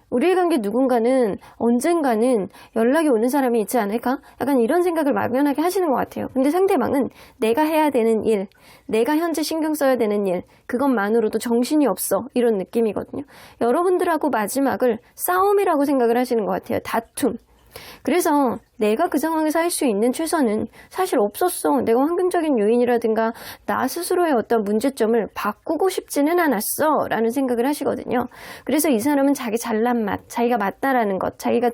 우리의 관계 누군가는 언젠가는 연락이 오는 사람이 있지 않을까? 약간 이런 생각을 막연하게 하시는 것 같아요. 근데 상대방은 내가 해야 되는 일, 내가 현재 신경 써야 되는 일, 그것만으로도 정신이 없어. 이런 느낌이거든요. 여러분들하고 마지막을 싸움이라고 생각을 하시는 것 같아요. 다툼. 그래서 내가 그 상황에서 할 수 있는 최선은 사실 없었어. 내가 환경적인 요인이라든가 나 스스로의 어떤 문제점을 바꾸고 싶지는 않았어 라는 생각을 하시거든요. 그래서 이 사람은 자기 잘난 맛, 자기가 맞다라는 것, 자기가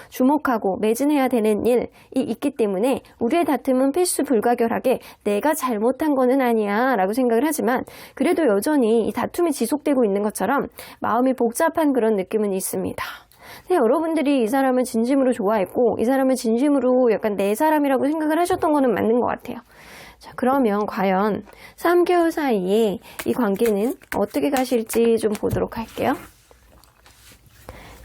주목하고 매진해야 되는 일이 있기 때문에 우리의 다툼은 필수 불가결하게 내가 잘못한 거는 아니야 라고 생각을 하지만 그래도 여전히 이 다툼이 지속되고 있는 것처럼 마음이 복잡한 그런 느낌은 있습니다. 근데 여러분들이 이 사람을 진심으로 좋아했고 이 사람을 진심으로 약간 내 사람이라고 생각을 하셨던 거는 맞는 것 같아요. 자, 그러면 과연 3개월 사이에 이 관계는 어떻게 가실지 좀 보도록 할게요.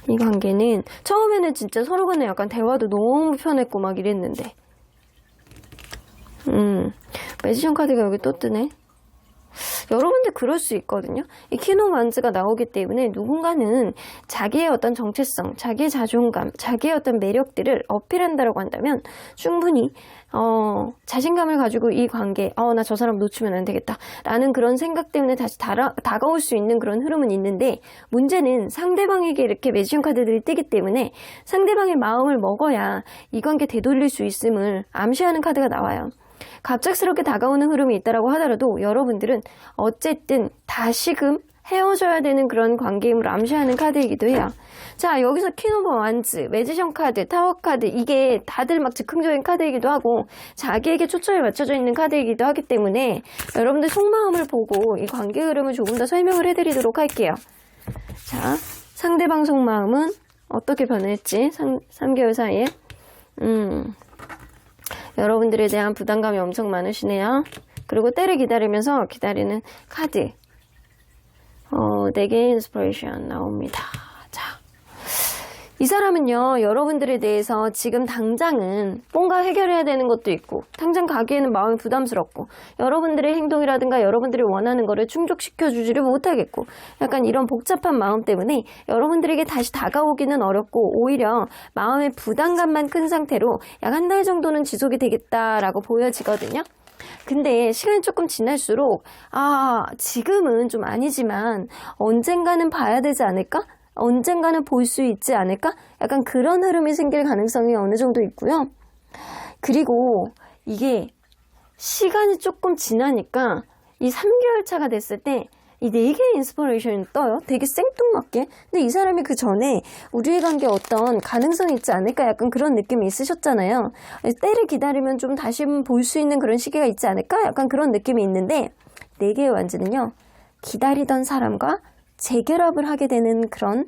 이 관계는 처음에는 진짜 서로 간에 약간 대화도 너무 편했고 막 이랬는데 매지션 카드가 여기 또 뜨네. 여러분들 그럴 수 있거든요. 이 퀸 오브 완즈가 나오기 때문에 누군가는 자기의 어떤 정체성, 자기의 자존감, 자기의 어떤 매력들을 어필한다고 한다면 충분히 자신감을 가지고 이 관계, 나 저 사람 놓치면 안 되겠다 라는 그런 생각 때문에 다시 다가올 수 있는 그런 흐름은 있는데, 문제는 상대방에게 이렇게 매지션 카드들이 뜨기 때문에 상대방의 마음을 먹어야 이 관계 되돌릴 수 있음을 암시하는 카드가 나와요. 갑작스럽게 다가오는 흐름이 있다고 하더라도 여러분들은 어쨌든 다시금 헤어져야 되는 그런 관계임을 암시하는 카드이기도 해요. 자, 여기서 퀸 오브 완즈, 매지션 카드, 타워 카드, 이게 다들 막 즉흥적인 카드이기도 하고 자기에게 초점이 맞춰져 있는 카드이기도 하기 때문에 여러분들 속마음을 보고 이 관계 흐름을 조금 더 설명을 해드리도록 할게요. 자, 상대방 속마음은 어떻게 변했지? 3개월 사이에 여러분들에 대한 부담감이 엄청 많으시네요. 그리고 때를 기다리면서 기다리는 카드. 4개의 인스피레이션 나옵니다. 자, 이 사람은요, 여러분들에 대해서 지금 당장은 뭔가 해결해야 되는 것도 있고, 당장 가기에는 마음이 부담스럽고, 여러분들의 행동이라든가 여러분들이 원하는 거를 충족시켜주지를 못하겠고, 약간 이런 복잡한 마음 때문에 여러분들에게 다시 다가오기는 어렵고, 오히려 마음의 부담감만 큰 상태로 약 한 달 정도는 지속이 되겠다라고 보여지거든요. 근데 시간이 조금 지날수록 지금은 좀 아니지만 언젠가는 봐야 되지 않을까? 언젠가는 볼 수 있지 않을까? 약간 그런 흐름이 생길 가능성이 어느 정도 있고요. 그리고 이게 시간이 조금 지나니까 이 3개월 차가 됐을 때 이 4개의 인스피레이션이 떠요. 되게 생뚱맞게. 근데 이 사람이 그 전에 우리의 관계에 어떤 가능성이 있지 않을까? 약간 그런 느낌이 있으셨잖아요. 때를 기다리면 좀 다시 볼 수 있는 그런 시기가 있지 않을까? 약간 그런 느낌이 있는데 4개의 완즈는요. 기다리던 사람과 재결합을 하게 되는 그런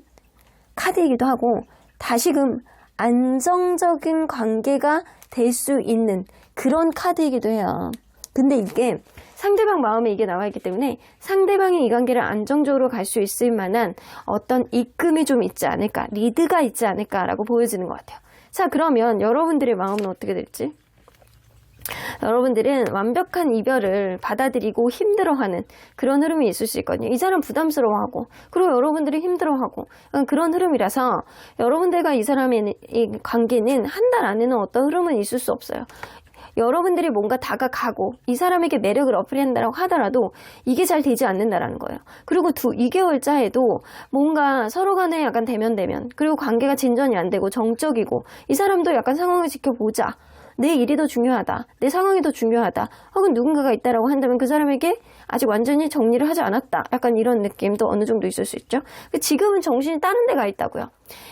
카드이기도 하고 다시금 안정적인 관계가 될 수 있는 그런 카드이기도 해요. 근데 이게 상대방 마음에 이게 나와 있기 때문에 상대방이 이 관계를 안정적으로 갈 수 있을 만한 어떤 이끌음이 좀 있지 않을까, 리드가 있지 않을까라고 보여지는 것 같아요. 자, 그러면 여러분들의 마음은 어떻게 될지? 여러분들은 완벽한 이별을 받아들이고 힘들어하는 그런 흐름이 있을 수 있거든요. 이 사람 부담스러워하고, 그리고 여러분들이 힘들어하고, 그런 흐름이라서 여러분들과 이 사람의 이 관계는 한 달 안에는 어떤 흐름은 있을 수 없어요. 여러분들이 뭔가 다가가고 이 사람에게 매력을 어필한다고 하더라도 이게 잘 되지 않는다라는 거예요. 그리고 2개월짜에도 뭔가 서로 간에 약간 대면대면, 그리고 관계가 진전이 안 되고 정적이고, 이 사람도 약간 상황을 지켜보자, 내 일이 더 중요하다, 내 상황이 더 중요하다, 혹은 누군가가 있다라고 한다면 그 사람에게 아직 완전히 정리를 하지 않았다, 약간 이런 느낌도 어느 정도 있을 수 있죠. 지금은 정신이 다른 데가 있다고요.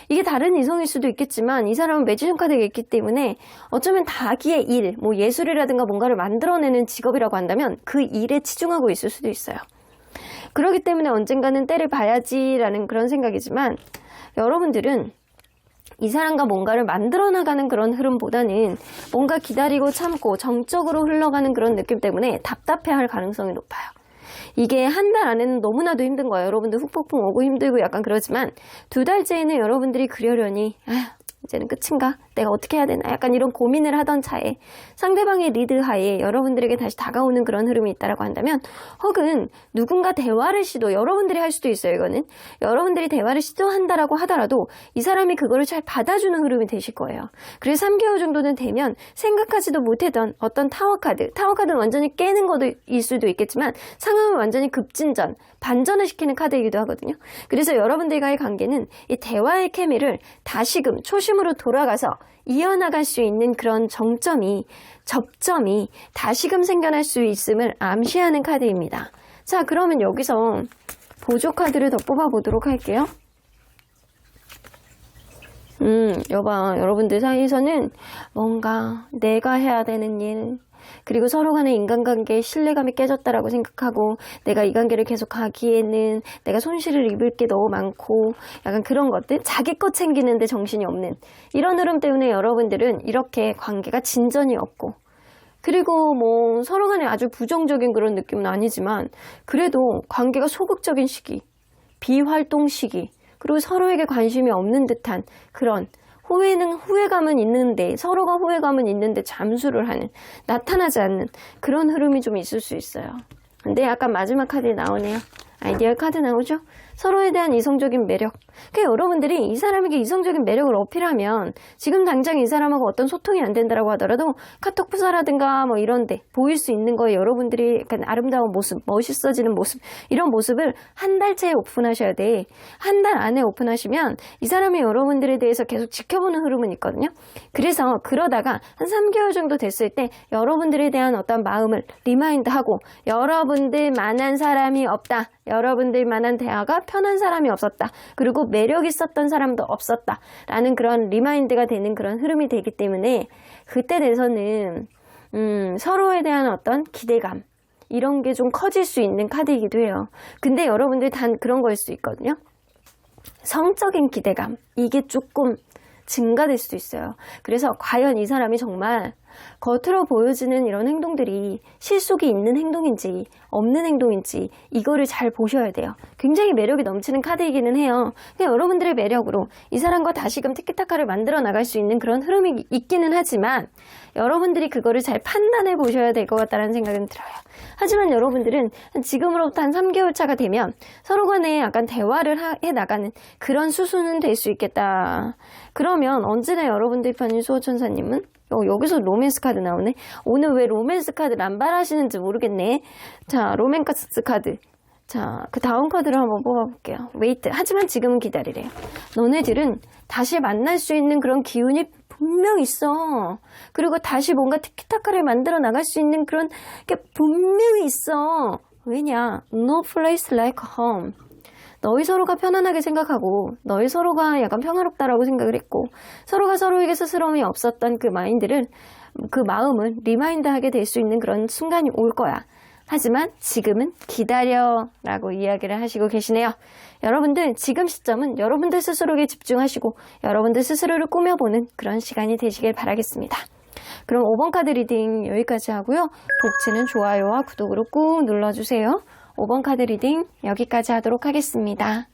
이게 다른 이성일 수도 있겠지만 이 사람은 매지션 카드가 있기 때문에 어쩌면 자기의 일, 뭐 예술이라든가 뭔가를 만들어내는 직업이라고 한다면 그 일에 치중하고 있을 수도 있어요. 그렇기 때문에 언젠가는 때를 봐야지라는 그런 생각이지만, 여러분들은 이 사람과 뭔가를 만들어 나가는 그런 흐름보다는 뭔가 기다리고 참고 정적으로 흘러가는 그런 느낌 때문에 답답해할 가능성이 높아요. 이게 한 달 안에는 너무나도 힘든 거예요. 여러분들 훅폭풍 오고 힘들고 약간 그러지만 2달째에는 여러분들이 그러려니 이제는 끝인가? 내가 어떻게 해야 되나? 약간 이런 고민을 하던 차에 상대방의 리드하에 여러분들에게 다시 다가오는 그런 흐름이 있다고 한다면, 혹은 누군가 대화를 여러분들이 할 수도 있어요. 이거는 여러분들이 대화를 시도한다라고 하더라도 이 사람이 그거를 잘 받아주는 흐름이 되실 거예요. 그래서 3개월 정도는 되면 생각하지도 못했던 어떤 타워는 완전히 깨는 것일 수도 있겠지만 상황을 완전히 급진전, 반전을 시키는 카드이기도 하거든요. 그래서 여러분들과의 관계는 이 대화의 케미를 다시금 초심으로 돌아가서 이어나갈 수 있는 그런 접점이 다시금 생겨날 수 있음을 암시하는 카드입니다. 자, 그러면 여기서 보조 카드를 더 뽑아보도록 할게요. 여러분들 사이에서는 뭔가 내가 해야 되는 일, 그리고 서로 간의 인간관계의 신뢰감이 깨졌다라고 생각하고, 내가 이 관계를 계속 가기에는 내가 손실을 입을 게 너무 많고, 약간 그런 것들, 자기 것 챙기는데 정신이 없는 이런 흐름 때문에 여러분들은 이렇게 관계가 진전이 없고, 그리고 뭐 서로 간에 아주 부정적인 그런 느낌은 아니지만 그래도 관계가 소극적인 시기, 비활동 시기, 그리고 서로에게 관심이 없는 듯한 그런 후회감은 있는데 서로가 후회감은 있는데 잠수를 하는, 나타나지 않는 그런 흐름이 좀 있을 수 있어요. 근데 약간 마지막 카드에 나오네요. 아이디어 카드 나오죠? 서로에 대한 이성적인 매력. 그러니까 여러분들이 이 사람에게 이성적인 매력을 어필하면 지금 당장 이 사람하고 어떤 소통이 안 된다라고 하더라도 카톡 부사라든가 뭐 이런데 보일 수 있는 거에 여러분들이 약간 아름다운 모습, 멋있어지는 모습, 이런 모습을 한 달째에 오픈하셔야 돼. 한 달 안에 오픈하시면 이 사람이 여러분들에 대해서 계속 지켜보는 흐름은 있거든요. 그래서 그러다가 한 3개월 정도 됐을 때 여러분들에 대한 어떤 마음을 리마인드하고 여러분들만한 사람이 없다. 여러분들만한 대화가 편한 사람이 없었다. 그리고 매력 있었던 사람도 없었다. 라는 그런 리마인드가 되는 그런 흐름이 되기 때문에 그때 돼서는 서로에 대한 어떤 기대감 이런 게 좀 커질 수 있는 카드이기도 해요. 근데 여러분들 단 그런 거일 수 있거든요. 성적인 기대감 이게 조금 증가될 수도 있어요. 그래서 과연 이 사람이 정말 겉으로 보여지는 이런 행동들이 실속이 있는 행동인지 없는 행동인지 이거를 잘 보셔야 돼요. 굉장히 매력이 넘치는 카드이기는 해요. 근데 여러분들의 매력으로 이 사람과 다시금 티키타카를 만들어 나갈 수 있는 그런 흐름이 있기는 하지만 여러분들이 그거를 잘 판단해 보셔야 될 것 같다는 생각은 들어요. 하지만 여러분들은 지금으로부터 한 3개월 차가 되면 서로 간에 약간 대화를 해 나가는 그런 수순은 될 수 있겠다. 그러면 언제나 여러분들 편인 수호천사님은 여기서 로맨스 카드 나오네. 오늘 왜 로맨스 카드를 안 바라시는지 모르겠네. 자, 로맨스 카드. 자, 그 다음 카드를 한번 뽑아볼게요. 웨이트. 하지만 지금은 기다리래요. 너네들은 다시 만날 수 있는 그런 기운이 분명 있어. 그리고 다시 뭔가 티키타카를 만들어 나갈 수 있는 그런 게 분명히 있어. 왜냐? No place like home. 너희 서로가 편안하게 생각하고 너희 서로가 약간 평화롭다라고 생각을 했고 서로가 서로에게 스스럼이 없었던 그 마음을 리마인드하게 될 수 있는 그런 순간이 올 거야. 하지만 지금은 기다려 라고 이야기를 하시고 계시네요. 여러분들 지금 시점은 여러분들 스스로에게 집중하시고 여러분들 스스로를 꾸며보는 그런 시간이 되시길 바라겠습니다. 그럼 5번 카드 리딩 여기까지 하고요. 복치는 좋아요와 구독으로 꾹 눌러주세요. 5번 카드 리딩 여기까지 하도록 하겠습니다.